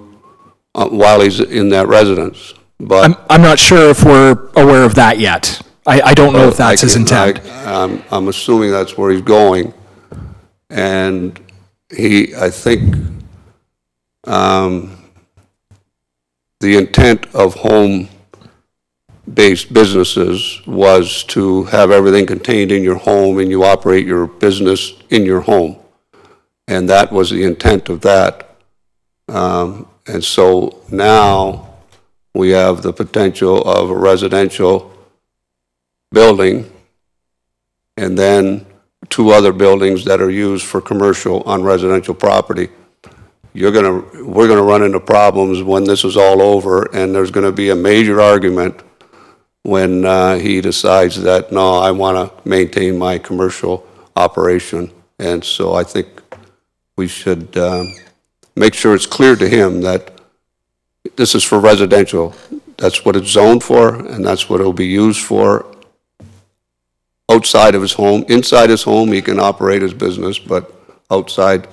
while he's in that residence. But I'm not sure if we're aware of that yet. I don't know if that's his intent. I'm assuming that's where he's going, and I think the intent of home-based businesses was to have everything contained in your home and you operate your business in your home. And that was the intent of that. And so now we have the potential of a residential building and then 2 other buildings that are used for commercial on residential property. We're gonna run into problems when this is all over, and there's gonna be a major argument when he decides that, no, I wanna maintain my commercial operation. And so I think we should make sure it's clear to him that this is for residential. That's what it's zoned for, and that's what it'll be used for outside of his home. Inside his home, he can operate his business, but outside,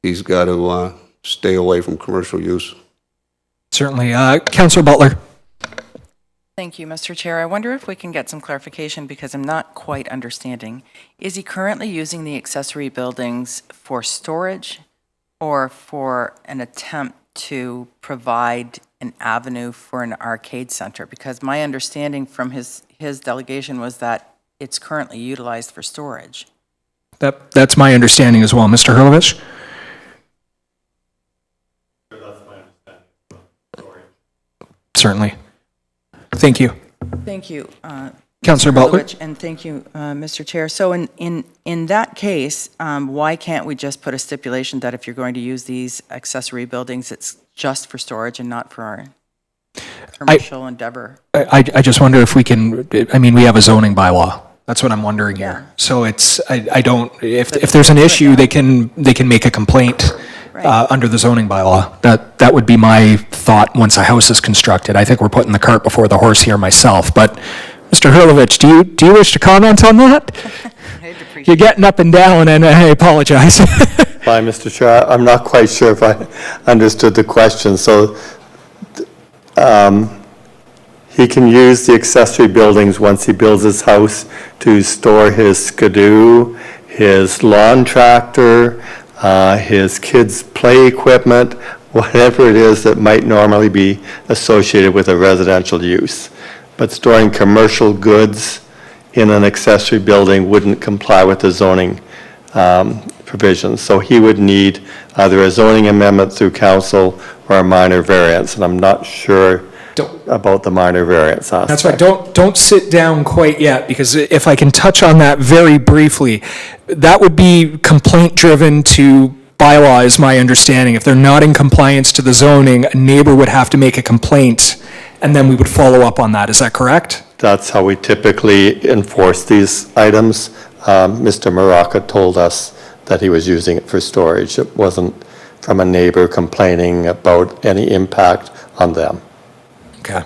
he's got to stay away from commercial use. Certainly. Councillor Butler. Thank you, Mr. Chair. I wonder if we can get some clarification because I'm not quite understanding. Is he currently using the accessory buildings for storage or for an attempt to provide an avenue for an arcade center? Because my understanding from his delegation was that it's currently utilized for storage. That's my understanding as well. Mr. Hurlovich? Certainly. Thank you. Thank you. Councillor Mr. Butler? Hurlovich, and thank you, Mr. Chair. So in that case, why can't we just put a stipulation that if you're going to use these accessory buildings, it's just for storage and not for our commercial endeavor? I just wonder if we can, I mean, we have a zoning bylaw. That's what I'm wondering here. So it's, I don't, if there's an issue, they can make a complaint under the zoning bylaw. That would be my thought once a house is constructed. I think we're putting the cart before the horse here myself. But Mr. Hurlovich, do you wish to comment on that? You're getting up and down, and I apologize. Hi, Mr. Chair. I'm not quite sure if I understood the question. So he can use the accessory buildings once he builds his house to store his skidoo, his lawn tractor, his kids' play equipment, whatever it is that might normally be associated with a residential use. But storing commercial goods in an accessory building wouldn't comply with the zoning provisions. So he would need either a zoning amendment through council or a minor variance, and I'm not sure about the minor variance aspect. That's right. Don't sit down quite yet, because if I can touch on that very briefly, that would be complaint-driven to bylaw, is my understanding. If they're not in compliance to the zoning, a neighbor would have to make a complaint, and then we would follow up on that. Is that correct? That's how we typically enforce these items. Mr. Maraca told us that he was using it for storage. It wasn't from a neighbor complaining about any impact on them. Okay.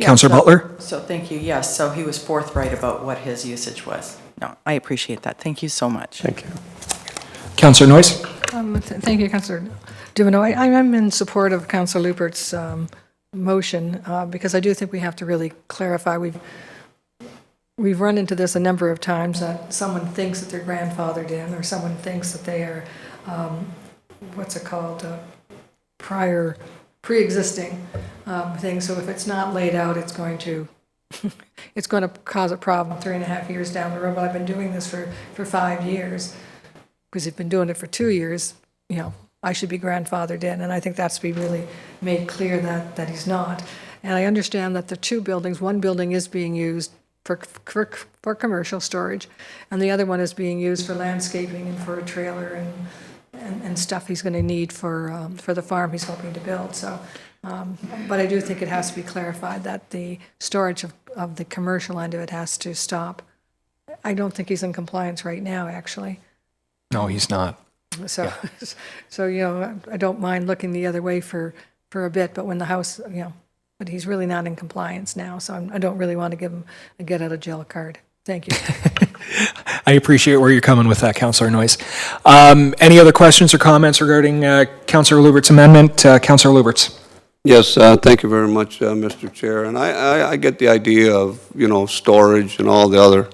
Councillor Butler? So thank you. Yes, so he was forthright about what his usage was. No, I appreciate that. Thank you so much. Thank you. Councillor Noyes? Thank you, Councillor Dubanow. I'm in support of Councillor Lubberts' motion because I do think we have to really clarify. We've run into this a number of times that someone thinks that they're grandfathered in, or someone thinks that they are, pre-existing thing. So if it's not laid out, it's going to cause a problem 3.5 years down the road. But I've been doing this for 5 years, because he's been doing it for 2 years. I should be grandfathered in, and I think that's to be really made clear that he's not. And I understand that the 2 buildings, one building is being used for commercial storage, and the other one is being used for landscaping and for a trailer and stuff he's going to need for the farm he's hoping to build, so. But I do think it has to be clarified that the storage of the commercial end of it has to stop. I don't think he's in compliance right now, actually. No, he's not. So, so, you know, I don't mind looking the other way for a bit, but when the house, you know, but he's really not in compliance now, so I don't really want to give him a get out of jail card. Thank you. I appreciate where you're coming with that, Councillor Noyes. Any other questions or comments regarding Councillor Lubberts' amendment? Councillor Lubberts. Yes, thank you very much, Mr. Chair. And I get the idea of, you know, storage and all the other,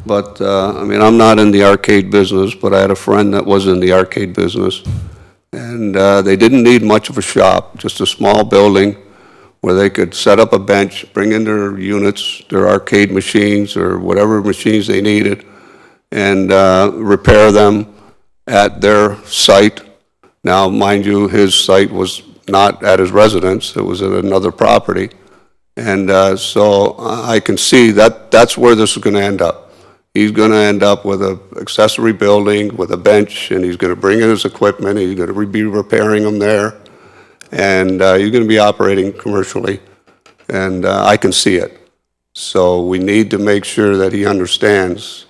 but, I mean, I'm not in the arcade business, but I had a friend that was in the arcade business. And they didn't need much of a shop, just a small building where they could set up a bench, bring in their units, their arcade machines or whatever machines they needed, and repair them at their site. Now, mind you, his site was not at his residence, it was at another property. And so I can see that that's where this is going to end up. He's going to end up with an accessory building with a bench, and he's going to bring in his equipment, he's going to be repairing them there, and he's going to be operating commercially, and I can see it. So we need to make sure that he understands,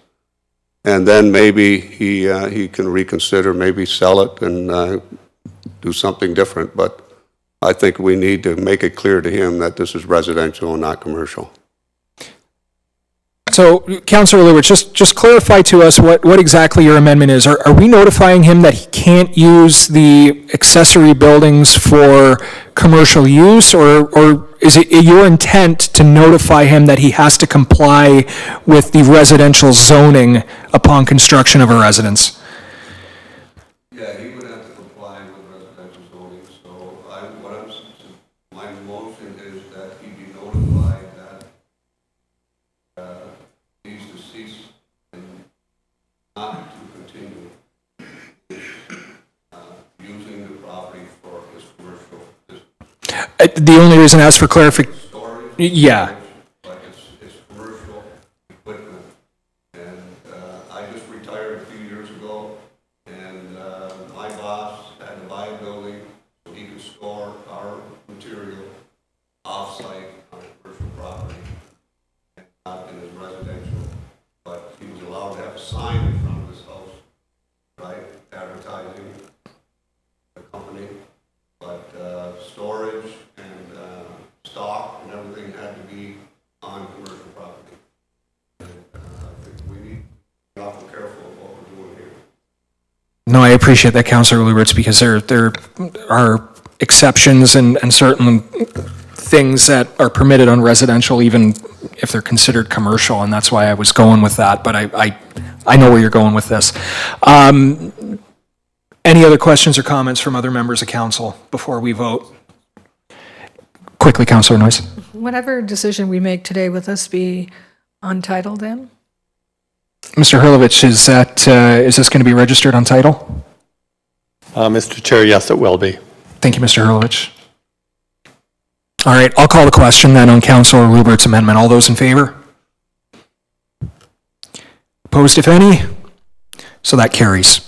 and then maybe he can reconsider, maybe sell it and do something different, but I think we need to make it clear to him that this is residential and not commercial. So, Councillor Lubberts, just clarify to us what exactly your amendment is. Are we notifying him that he can't use the accessory buildings for commercial use, or is it your intent to notify him that he has to comply with the residential zoning upon construction of a residence? Yeah, he would have to comply with residential zoning, so my motion is that he be notified that needs to cease and not to continue using the property for his commercial business. The only reason I asked for clarification, Storage. yeah. But it's commercial equipment. And I just retired a few years ago, and my boss had to buy a building so he could store our material off-site on commercial property, and not in his residential. But he was allowed to have a sign in front of his house, right, advertising the company. But storage and stock and everything had to be on commercial property. And I think we need to be awful careful of what we're doing here. No, I appreciate that, Councillor Lubberts, because there are exceptions and certain things that are permitted on residential, even if they're considered commercial, and that's why I was going with that, but I know where you're going with this. Any other questions or comments from other members of council before we vote? Quickly, Councillor Noyes. Whatever decision we make today, will this be untitled then? Mr. Hurlovich, is this going to be registered on title? Mr. Chair, yes, it will be. Thank you, Mr. Hurlovich. All right, I'll call the question then on Councillor Lubberts' amendment. All those in favor? Opposed, if any? So that carries.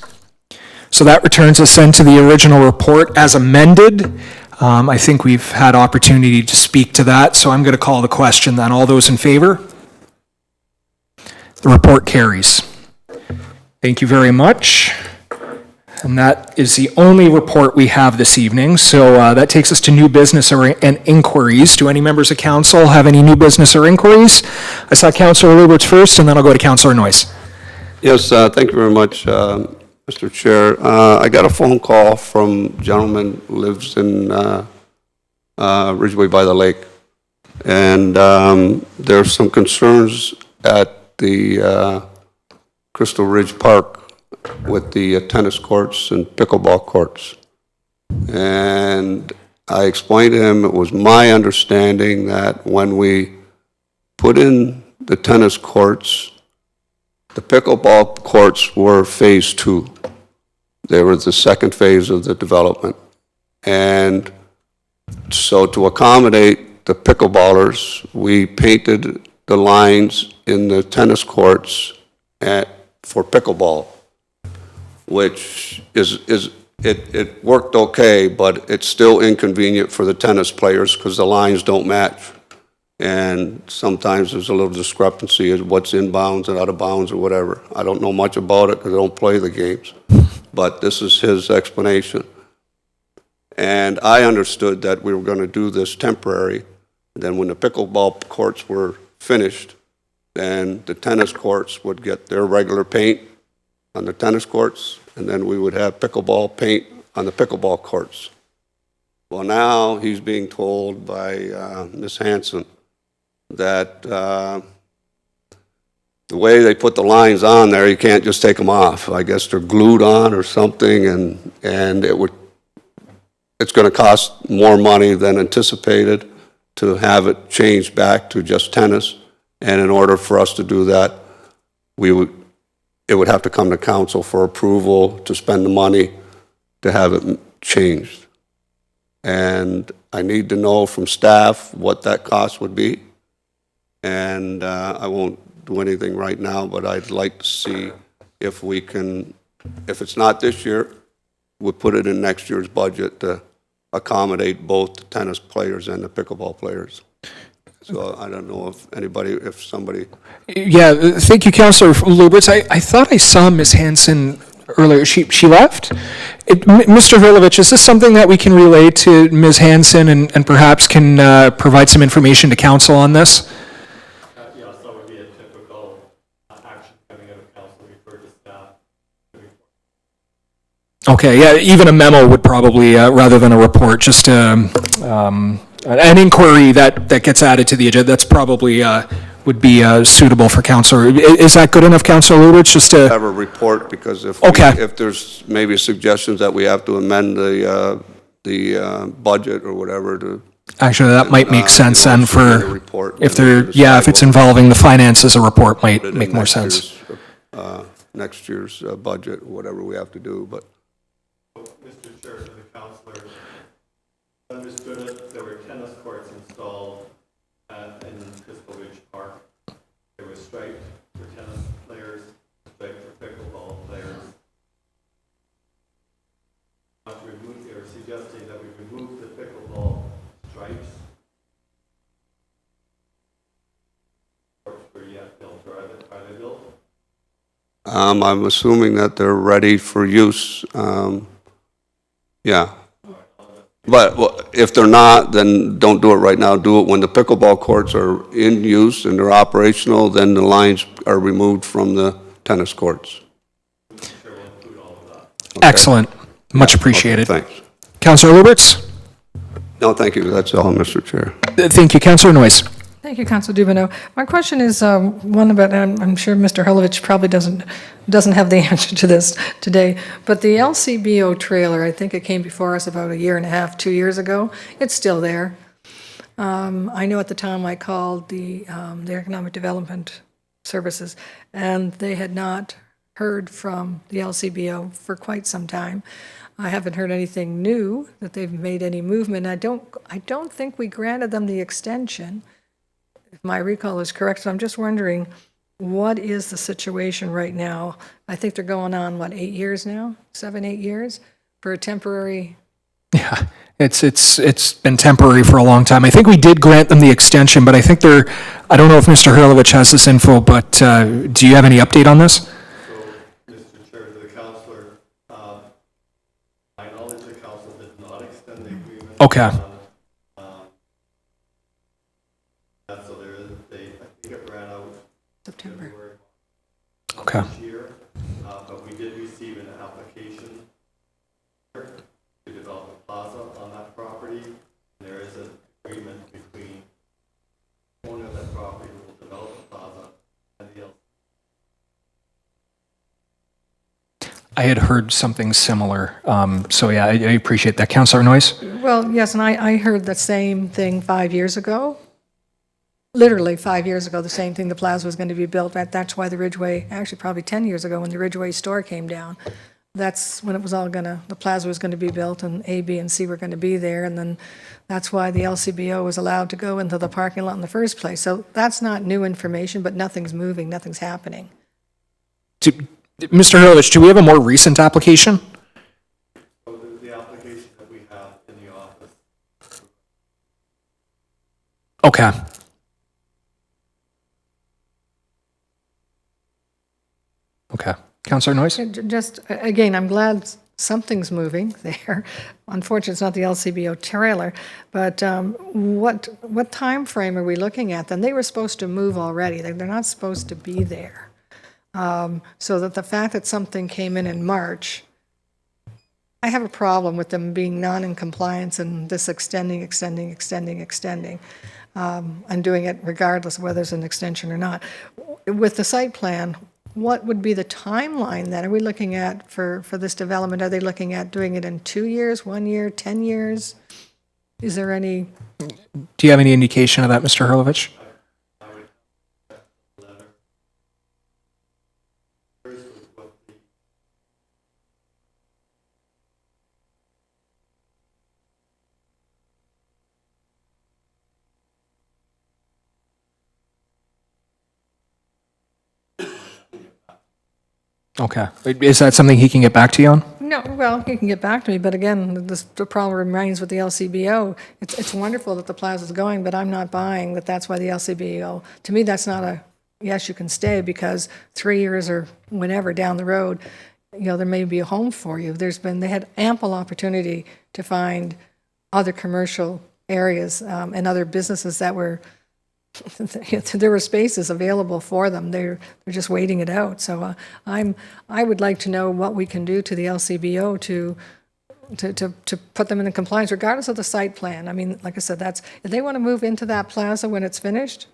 So that returns us then to the original report as amended. I think we've had opportunity to speak to that, so I'm going to call the question then. All those in favor? The report carries. Thank you very much. And that is the only report we have this evening. So that takes us to new business and inquiries. Do any members of council have any new business or inquiries? I saw Councillor Lubberts first, and then I'll go to Councillor Noyes. Yes, thank you very much, Mr. Chair. I got a phone call from a gentleman who lives in Ridgeway by the Lake. And there's some concerns at the Crystal Ridge Park with the tennis courts and pickleball courts. And I explained to him it was my understanding that when we put in the tennis courts, the pickleball courts were phase 2. They were the second phase of the development. And so to accommodate the pickleballers, we painted the lines in the tennis courts for pickleball. which it worked okay, but it's still inconvenient for the tennis players because the lines don't match. And sometimes there's a little discrepancy as what's in bounds and out of bounds or whatever. I don't know much about it because I don't play the games, but this is his explanation. And I understood that we were going to do this temporary. Then when the pickleball courts were finished, then the tennis courts would get their regular paint on the tennis courts, and then we would have pickleball paint on the pickleball courts. Well, now he's being told by Ms. Hanson that the way they put the lines on there, you can't just take them off. I guess they're glued on or something, and it's going to cost more money than anticipated to have it changed back to just tennis. And in order for us to do that, it would have to come to council for approval to spend the money to have it changed. And I need to know from staff what that cost would be. And I won't do anything right now, but I'd like to see if we can, if it's not this year, we'll put it in next year's budget to accommodate both the tennis players and the pickleball players. So I don't know if somebody... Yeah, thank you, Councillor Lubberts. I thought I saw Ms. Hanson earlier. She left? Mr. Hurlovich, is this something that we can relay to Ms. Hanson and perhaps can provide some information to council on this? Yeah, so it would be a typical action coming out of council referred to staff. Okay, yeah, even a memo would probably, rather than a report, just an inquiry that gets added to the agenda, that's probably would be suitable for Councilor. Is that good enough, Councilor Lubberts, just to... Have a report, because if Okay. if there's maybe suggestions that we have to amend the budget or whatever to... Actually, that might make sense then submit a for, report, if and then they're, yeah, if decide it's what- involving the finances, a report might put it in make more sense. Next year's budget, whatever we have to do, but... Mr. Chair, for the councillor, understood it, there were tennis courts installed in Crystal Ridge Park. They were striped for tennis players, striped for pickleball players. They were suggesting that we remove the pickleball stripes. Courts were yet built, or are they built? I'm assuming that they're ready for use, yeah. But if they're not, then don't do it right now. Do it when the pickleball courts are in use and they're operational, then the lines are removed from the tennis courts. Excellent. Much appreciated. Okay, thanks. Councilor Lubberts? No, thank you. That's all, Mr. Chair. Thank you. Councilor Noyes? Thank you, Councilor Dubanow. My question is one about, and I'm sure Mr. Hurlovich probably doesn't have the answer to this today, but the LCBO trailer, I think it came before us about a year and a half, 2 years ago. It's still there. I know at the time I called the Economic Development Services, and they had not heard from the LCBO for quite some time. I haven't heard anything new, that they've made any movement. I don't think we granted them the extension, if my recall is correct. So I'm just wondering, what is the situation right now? I think they're going on, 8 years now? 7, 8 years for a temporary? Yeah, it's been temporary for a long time. I think we did grant them the extension, but I think I don't know if Mr. Hurlovich has this info, but do you have any update on this? So, Mr. Chair, to the councillor, my knowledge, the council did not extend the agreement. Okay. So there is, I think it ran out September. February Okay. this year, but we did receive an application to develop a plaza on that property. There is an agreement between the owner of that property who will develop the plaza and the I had heard something similar. So yeah, I appreciate that. Councilor Noyes? Well, yes, and I heard the same thing 5 years ago. Literally 5 years ago, the same thing, the plaza was going to be built. That's why the Ridgeway, actually probably 10 years ago, when the Ridgeway store came down, that's when it was all the plaza was going to be built, and A, B, and C were going to be there, and then that's why the LCBO was allowed to go into the parking lot in the first place. So that's not new information, but nothing's moving, nothing's happening. Mr. Hurlovich, do we have a more recent application? The application that we have in the office. Okay. Okay. Councillor Noyes? Just, again, I'm glad something's moving there. Unfortunately, it's not the LCBO trailer, but what time frame are we looking at? Then they were supposed to move already. They're not supposed to be there. So that the fact that something came in March, I have a problem with them being non in compliance and this extending, and doing it regardless of whether it's an extension or not. With the site plan, what would be the timeline then? Are we looking at for this development? Are they looking at doing it in 2 years, 1 year, 10 years? Is there any? Do you have any indication of that, Mr. Hurlovich? Okay. Is that something he can get back to you on? No, well, he can get back to me, but again, the problem remains with the LCBO. It's wonderful that the plaza's going, but I'm not buying that that's why the LCBO, to me, that's not a, yes, you can stay, because 3 years or whenever down the road, there may be a home for you. They had ample opportunity to find other commercial areas and other businesses that were, there were spaces available for them. They're just waiting it out. So I would like to know what we can do to the LCBO to put them in compliance, regardless of the site plan. I mean, like I said, if they want to move into that plaza when it's finished,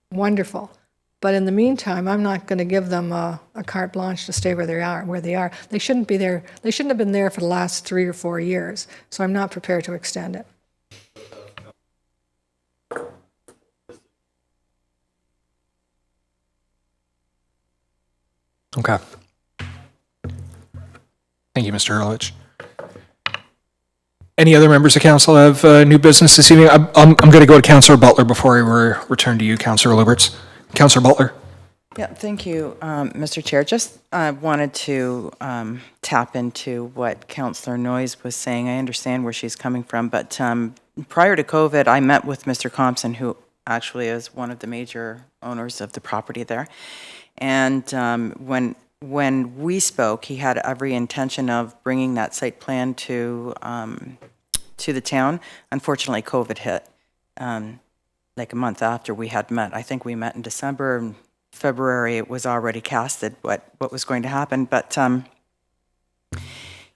wonderful. But in the meantime, I'm not going to give them a carte blanche to stay where they are. They shouldn't be there. They shouldn't have been there for the last 3 or 4 years. So I'm not prepared to extend it. Okay. Thank you, Mr. Hurlovich. Any other members of council have new business this evening? I'm going to go to Councillor Butler before I return to you, Councillor Lubberts. Councillor Butler. Yeah, thank you, Mr. Chair. Just wanted to tap into what Councillor Noyes was saying. I understand where she's coming from, but prior to COVID, I met with Mr. Compson, who actually is one of the major owners of the property there. And when we spoke, he had every intention of bringing that site plan to the town. Unfortunately, COVID hit like a month after we had met. I think we met in December. And February, it was already casted what was going to happen. But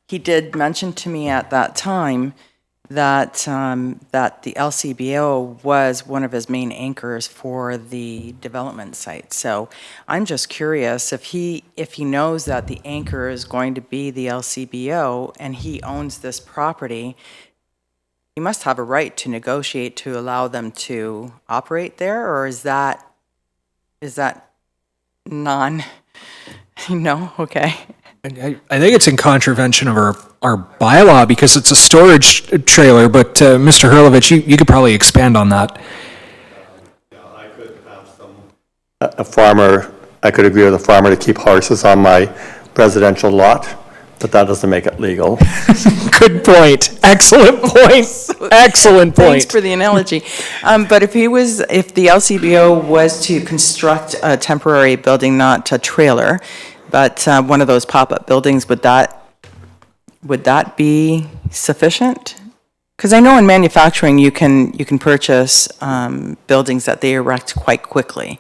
he did mention to me at that time that the LCBO was one of his main anchors for the development site. So I'm just curious if he knows that the anchor is going to be the LCBO and he owns this property, he must have a right to negotiate to allow them to operate there, or is that non? No, okay. I think it's in contravention of our bylaw because it's a storage trailer, but Mr. Hurlovich, you could probably expand on that. Yeah, I could have a farmer, I could agree with a farmer to keep horses on my residential lot, but that doesn't make it legal. Good point. Excellent point. Excellent point. Thanks for the analogy. But if the LCBO was to construct a temporary building, not a trailer, but one of those pop-up buildings, would that be sufficient? Because I know in manufacturing you can purchase buildings that they erect quite quickly.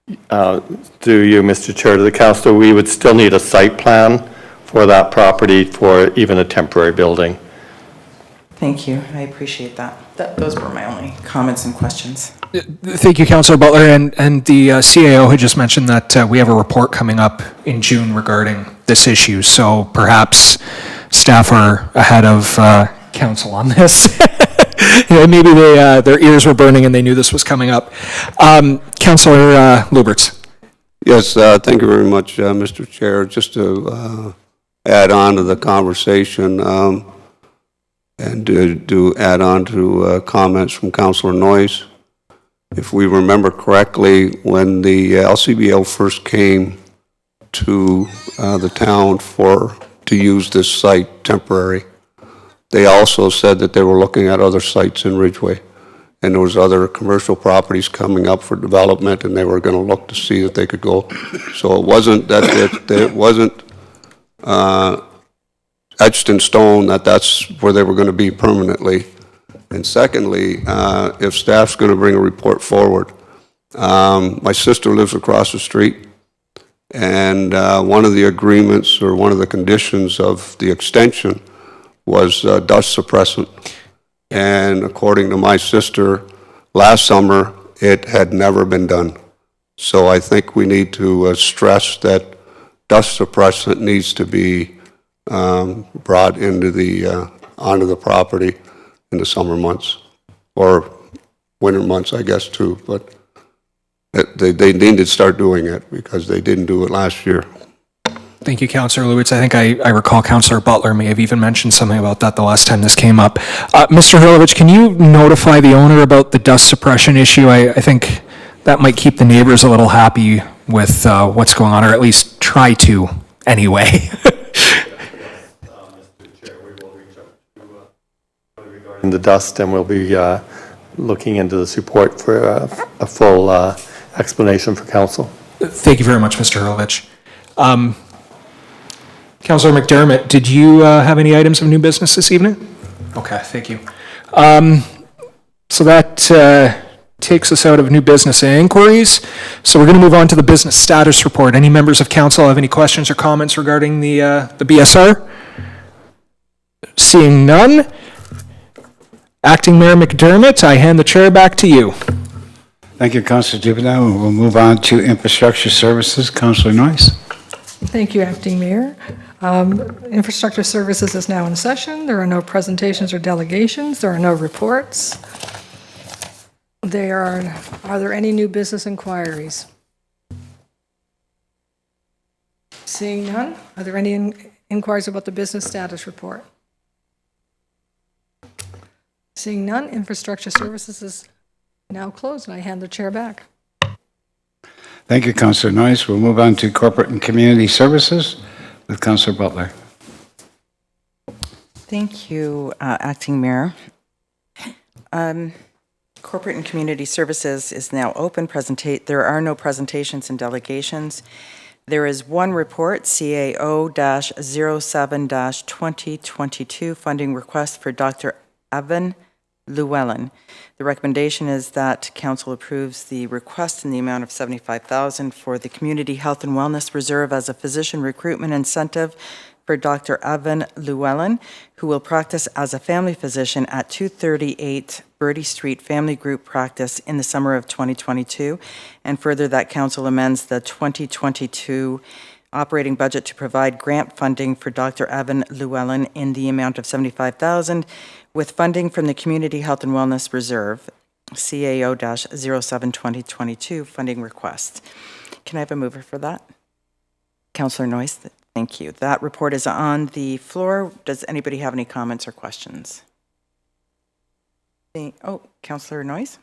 Through you, Mr. Chair, to the council, we would still need a site plan for that property for even a temporary building. Thank you. I appreciate that. Those were my only comments and questions. Thank you, Councillor Butler. And the CAO had just mentioned that we have a report coming up in June regarding this issue. So perhaps staff are ahead of council on this. Maybe their ears were burning and they knew this was coming up. Councillor Lubberts. Yes, thank you very much, Mr. Chair. Just to add on to the conversation and to add on to comments from Councillor Noyes. If we remember correctly, when the LCBO first came to the town to use this site temporary. They also said that they were looking at other sites in Ridgeway, and there was other commercial properties coming up for development, and they were going to look to see if they could go. So it wasn't that it wasn't etched in stone that that's where they were going to be permanently. And secondly, if staff's going to bring a report forward, my sister lives across the street, and one of the agreements or one of the conditions of the extension was dust suppressant. And according to my sister, last summer, it had never been done. So I think we need to stress that dust suppressant needs to be brought into onto the property in the summer months, or winter months, I guess, too. But they need to start doing it because they didn't do it last year. Thank you, Councillor Lubberts. I think I recall Councillor Butler may have even mentioned something about that the last time this came up. Mr. Hurlovich, can you notify the owner about the dust suppression issue? I think that might keep the neighbors a little happy with what's going on, or at least try to anyway. In the dust, and we'll be looking into this report for a full explanation for council. Thank you very much, Mr. Hurlovich. Councillor McDermott, did you have any items of new business this evening? Okay, thank you. So that takes us out of new business and inquiries. So we're going to move on to the business status report. Any members of council have any questions or comments regarding the BSR? Seeing none, Acting Mayor McDermott, I hand the chair back to you. Thank you, Councillor Dubanow. We'll move on to infrastructure services. Councillor Noyes. Thank you, Acting Mayor. Infrastructure Services is now in session. There are no presentations or delegations. There are no reports. Are there any new business inquiries? Seeing none, are there any inquiries about the business status report? Seeing none, Infrastructure Services is now closed, and I hand the chair back. Thank you, Councillor Noyes. We'll move on to corporate and community services with Councillor Butler. Thank you, Acting Mayor. Corporate and Community Services is now open. There are no presentations and delegations. There is one report, CAO-07-2022, funding request for Dr. Evan Llewellyn. The recommendation is that Council approves the request in the amount of $75,000 for the Community Health and Wellness Reserve as a physician recruitment incentive for Dr. Evan Llewellyn, who will practice as a family physician at 238 Bertie Street Family Group Practice in the summer of 2022, and further that Council amends the 2022 operating budget to provide grant funding for Dr. Evan Llewellyn in the amount of $75,000 with funding from the Community Health and Wellness Reserve, CAO-07-2022 funding request. Can I have a mover for that? Councillor Noyes, thank you. That report is on the floor. Does anybody have any comments or questions? Councillor Noyes?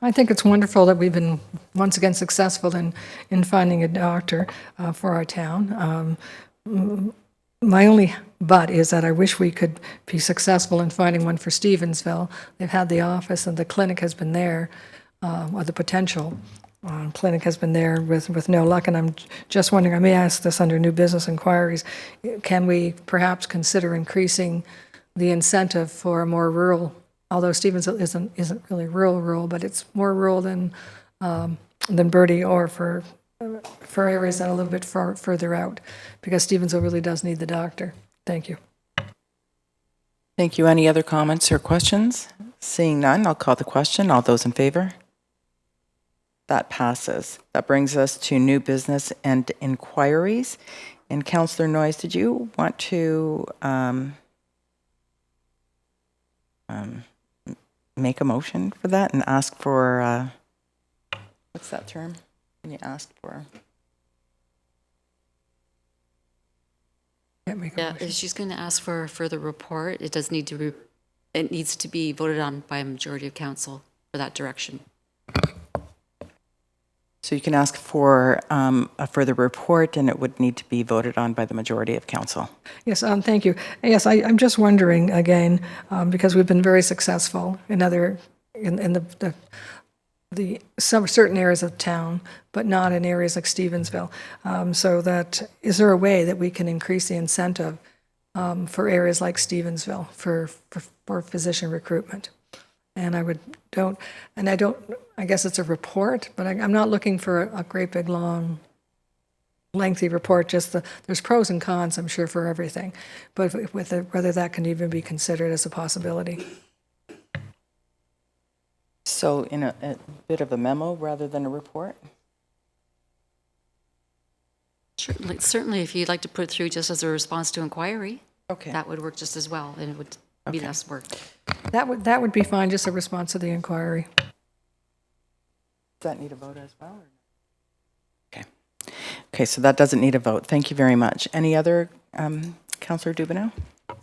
I think it's wonderful that we've been once again successful in finding a doctor for our town. My only but is that I wish we could be successful in finding one for Stevensville. They've had the office and the clinic has been there, or the potential clinic has been there with no luck. And I'm just wondering, I may ask this under new business inquiries, can we perhaps consider increasing the incentive for a more rural, although Stevensville isn't really rural, but it's more rural than Bertie, or for areas that are a little bit further out, because Stevensville really does need the doctor. Thank you. Thank you. Any other comments or questions? Seeing none, I'll call the question. All those in favor? That passes. That brings us to new business and inquiries. And Councillor Noyes, did you want to make a motion for that and ask for, what's that term? When you ask for? Yeah, if she's going to ask for a further report, it does need to it needs to be voted on by a majority of council for that direction. So you can ask for a further report, and it would need to be voted on by the majority of council. Yes, thank you. Yes, I'm just wondering, again, because we've been very successful in some certain areas of town, but not in areas like Stevensville. So that, is there a way that we can increase the incentive for areas like Stevensville for physician recruitment? And I guess it's a report, but I'm not looking for a great big long lengthy report, just there's pros and cons, I'm sure, for everything, but whether that can even be considered as a possibility. So in a bit of a memo rather than a report? Certainly, if you'd like to put it through just as a response to inquiry, Okay. that would work just as well, and it would be less work. That would be fine, just a response to the inquiry. Does that need a vote as well? Or no? Okay. Okay, so that doesn't need a vote. Thank you very much. Any other, Councillor Dubanow?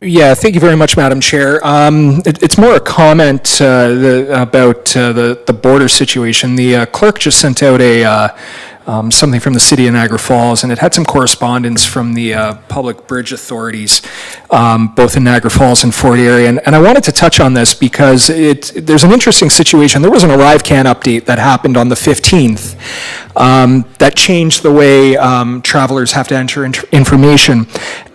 Yeah, thank you very much, Madam Chair. It's more a comment about the border situation. The clerk just sent out something from the City of Niagara Falls, and it had some correspondence from the public bridge authorities, both in Niagara Falls and Fort Erie. And I wanted to touch on this because there's an interesting situation. There was an ArriveCan update that happened on the 15th that changed the way travelers have to enter information.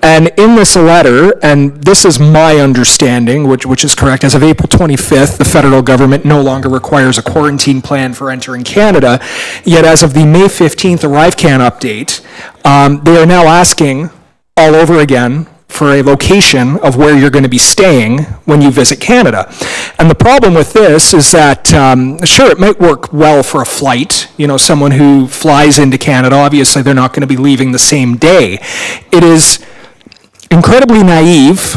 And in this letter, and this is my understanding, which is correct, as of April 25th, the federal government no longer requires a quarantine plan for entering Canada. Yet as of the May 15th ArriveCan update, they are now asking all over again for a location of where you're going to be staying when you visit Canada. And the problem with this is that, sure, it might work well for a flight. You know, someone who flies into Canada, obviously they're not going to be leaving the same day. It is incredibly naive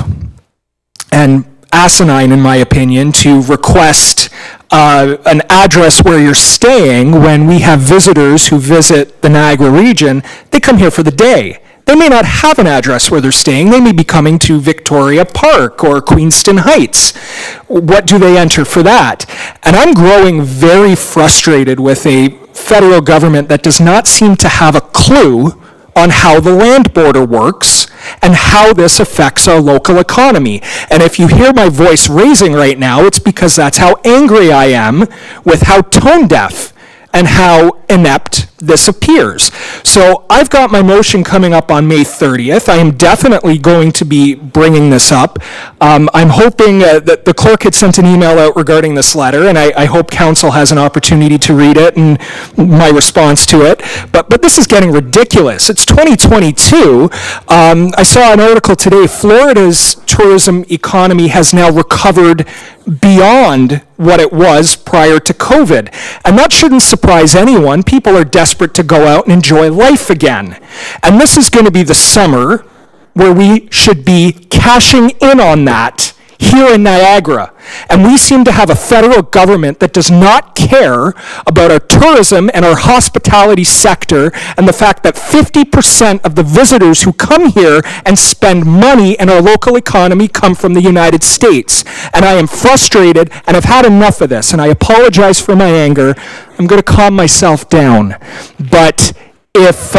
and asinine, in my opinion, to request an address where you're staying when we have visitors who visit the Niagara region. They come here for the day. They may not have an address where they're staying. They may be coming to Victoria Park or Queenston Heights. What do they enter for that? And I'm growing very frustrated with a federal government that does not seem to have a clue on how the land border works and how this affects our local economy. And if you hear my voice raising right now, it's because that's how angry I am with how tone deaf and how inept this appears. So I've got my motion coming up on May 30th. I am definitely going to be bringing this up. I'm hoping that the clerk had sent an email out regarding this letter, and I hope council has an opportunity to read it and my response to it. But this is getting ridiculous. It's 2022. I saw an article today, Florida's tourism economy has now recovered beyond what it was prior to COVID. And that shouldn't surprise anyone. People are desperate to go out and enjoy life again. And this is going to be the summer where we should be cashing in on that here in Niagara. And we seem to have a federal government that does not care about our tourism and our hospitality sector, and the fact that 50% of the visitors who come here and spend money in our local economy come from the United States. And I am frustrated, and I've had enough of this, and I apologize for my anger. I'm going to calm myself down. But if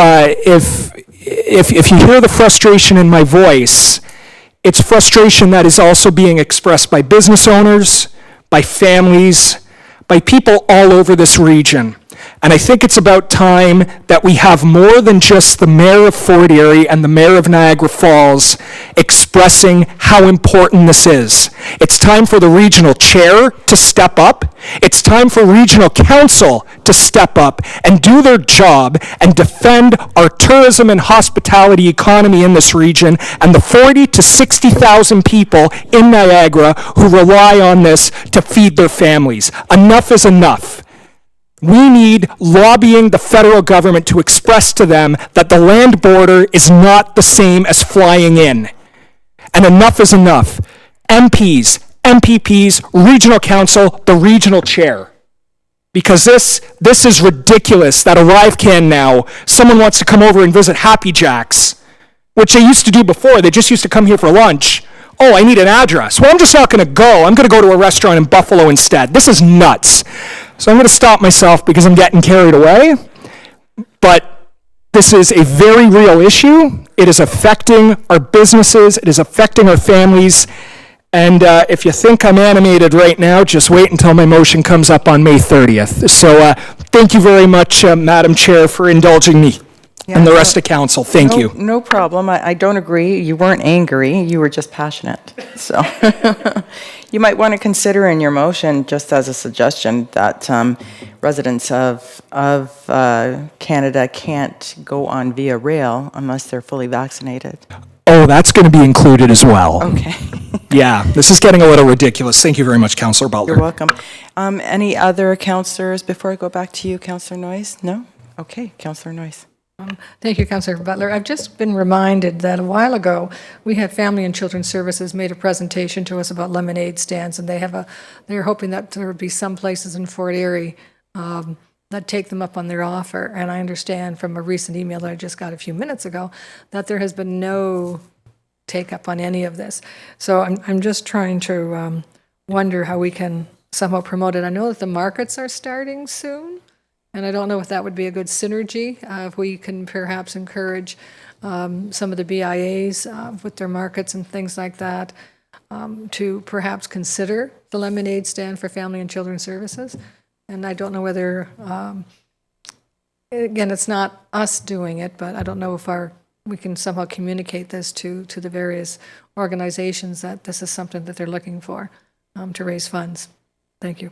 you hear the frustration in my voice, it's frustration that is also being expressed by business owners, by families, by people all over this region. And I think it's about time that we have more than just the mayor of Fort Erie and the mayor of Niagara Falls expressing how important this is. It's time for the regional chair to step up. It's time for regional council to step up and do their job and defend our tourism and hospitality economy in this region and the 40 to 60,000 people in Niagara who rely on this to feed their families. Enough is enough. We need lobbying the federal government to express to them that the land border is not the same as flying in. And enough is enough. MPs, MPPs, regional council, the regional chair. Because this is ridiculous that ArriveCan now, someone wants to come over and visit Happy Jack's, which they used to do before. They just used to come here for lunch. Oh, I need an address. Well, I'm just not going to go. I'm going to go to a restaurant in Buffalo instead. This is nuts. So I'm going to stop myself because I'm getting carried away. but this is a very real issue. It is affecting our businesses, it is affecting our families, and if you think I'm animated right now, just wait until my motion comes up on May 30th. So thank you very much, Madam Chair, for indulging me and the rest of council. Thank you. No problem. I don't agree. You weren't angry. You were just passionate. So you might want to consider in your motion, just as a suggestion, that residents of Canada can't go on via rail unless they're fully vaccinated. Oh, that's going to be included as well. Okay. Yeah, this is getting a little ridiculous. Thank you very much, Councillor Butler. You're welcome. Any other councillors before I go back to you, Councillor Noyes? No? Okay, Councillor Noyes. Thank you, Councillor Butler. I've just been reminded that a while ago, we had Family and Children's Services made a presentation to us about lemonade stands, and they're hoping that there would be some places in Fort Erie that take them up on their offer. And I understand from a recent email that I just got a few minutes ago that there has been no take up on any of this. So I'm just trying to wonder how we can somehow promote it. I know that the markets are starting soon, and I don't know if that would be a good synergy, if we can perhaps encourage some of the BIAs with their markets and things like that to perhaps consider the lemonade stand for Family and Children's Services. And I don't know whether, again, it's not us doing it, but I don't know if we can somehow communicate this to the various organizations that this is something that they're looking for to raise funds. Thank you.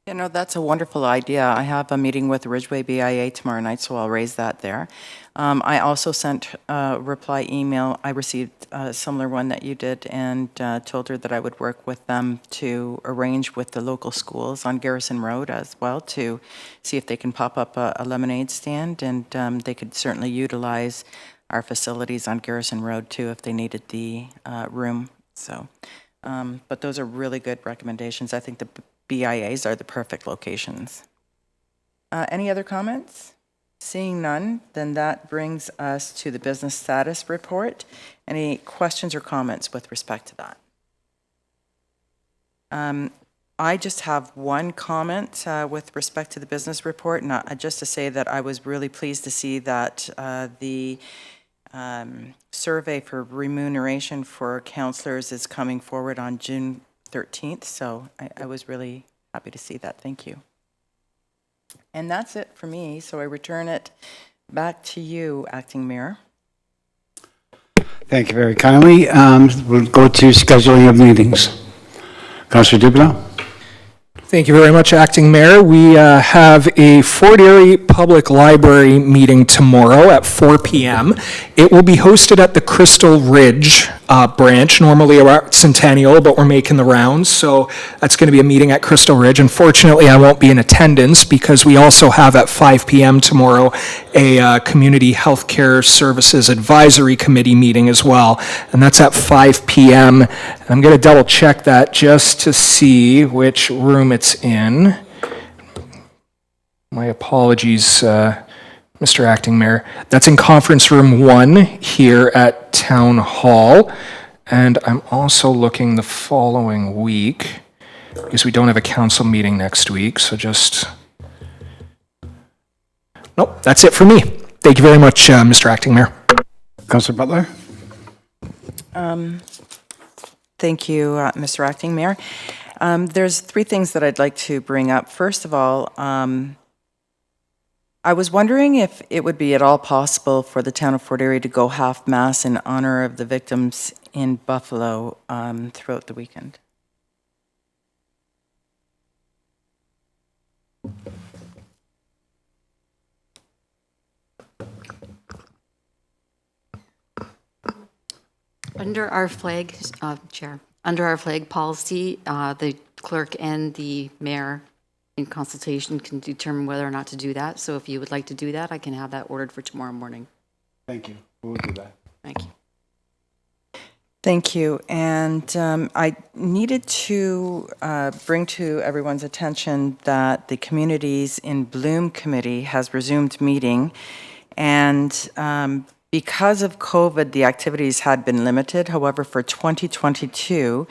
You know, that's a wonderful idea. I have a meeting with Ridgeway BIA tomorrow night, so I'll raise that there. I also sent a reply email. I received a similar one that you did, and told her that I would work with them to arrange with the local schools on Garrison Road as well to see if they can pop up a lemonade stand, and they could certainly utilize our facilities on Garrison Road too if they needed the room. So, but those are really good recommendations. I think the BIAs are the perfect locations. Any other comments? Seeing none, then that brings us to the business status report. Any questions or comments with respect to that? I just have one comment with respect to the business report, and just to say that I was really pleased to see that the survey for remuneration for councillors is coming forward on June 13th, so I was really happy to see that. Thank you. And that's it for me, so I return it back to you, Acting Mayor. Thank you very kindly. We'll go to scheduling of meetings. Councillor Dubanow. Thank you very much, Acting Mayor. We have a Fort Erie Public Library meeting tomorrow at 4 p.m. It will be hosted at the Crystal Ridge branch, normally around Centennial, but we're making the rounds, so that's going to be a meeting at Crystal Ridge. Unfortunately, I won't be in attendance because we also have at 5 p.m. tomorrow a Community Healthcare Services Advisory Committee meeting as well, and that's at 5 p.m. I'm going to double check that just to see which room it's in. My apologies, Mr. Acting Mayor. That's in Conference Room 1 here at Town Hall. And I'm also looking the following week, because we don't have a council meeting next week, so just... Nope, that's it for me. Thank you very much, Mr. Acting Mayor. Councillor Butler. Thank you, Mr. Acting Mayor. There's three things that I'd like to bring up. First of all, I was wondering if it would be at all possible for the town of Fort Erie to go half-mast in honor of the victims in Buffalo throughout the weekend. Under our flag, Chair, under our flag policy, the clerk and the mayor in consultation can determine whether or not to do that. So if you would like to do that, I can have that ordered for tomorrow morning. Thank you. We'll do that. Thank you. Thank you. And I needed to bring to everyone's attention that the Communities in Bloom Committee has resumed meeting. And because of COVID, the activities had been limited. However, for 2022,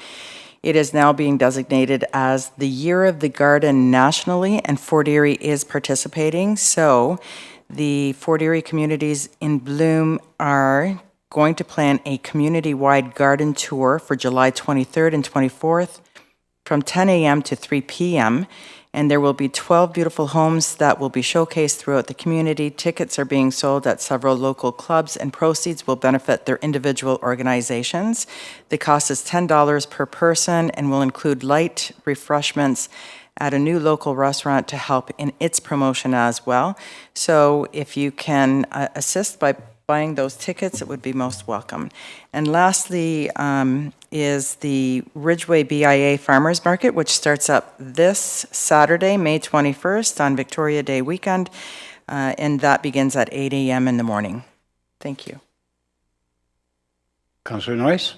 it is now being designated as the Year of the Garden nationally, and Fort Erie is participating. So The Fort Erie Communities in Bloom are going to plan a community-wide garden tour for July 23rd and 24th from 10 a.m. to 3 p.m., and there will be 12 beautiful homes that will be showcased throughout the community. Tickets are being sold at several local clubs, and proceeds will benefit their individual organizations. The cost is $10 per person and will include light refreshments at a new local restaurant to help in its promotion as well. So if you can assist by buying those tickets, it would be most welcome. And lastly is the Ridgeway BIA Farmers Market, which starts up this Saturday, May 21st, on Victoria Day weekend, and that begins at 8 a.m. in the morning. Thank you. Councillor Noyes?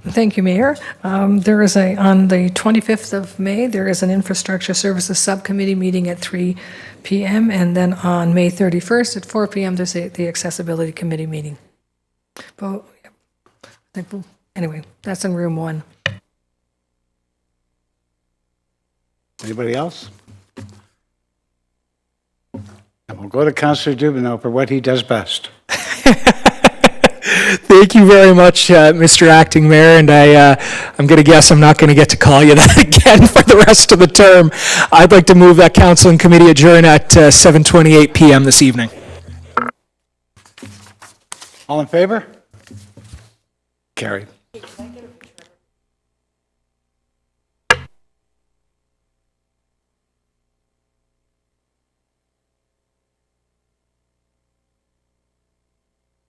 Thank you, Mayor. There is on the 25th of May, there is an Infrastructure Services Subcommittee meeting at 3 p.m., and then on May 31st at 4 p.m., there's the Accessibility Committee meeting. But, anyway, that's in room 1. Anybody else? And we'll go to Councillor Dubanow for what he does best. Thank you very much, Mr. Acting Mayor, and I'm going to guess I'm not going to get to call you that again for the rest of the term. I'd like to move that council and committee adjourn at 7:28 p.m. this evening. All in favor? Carried.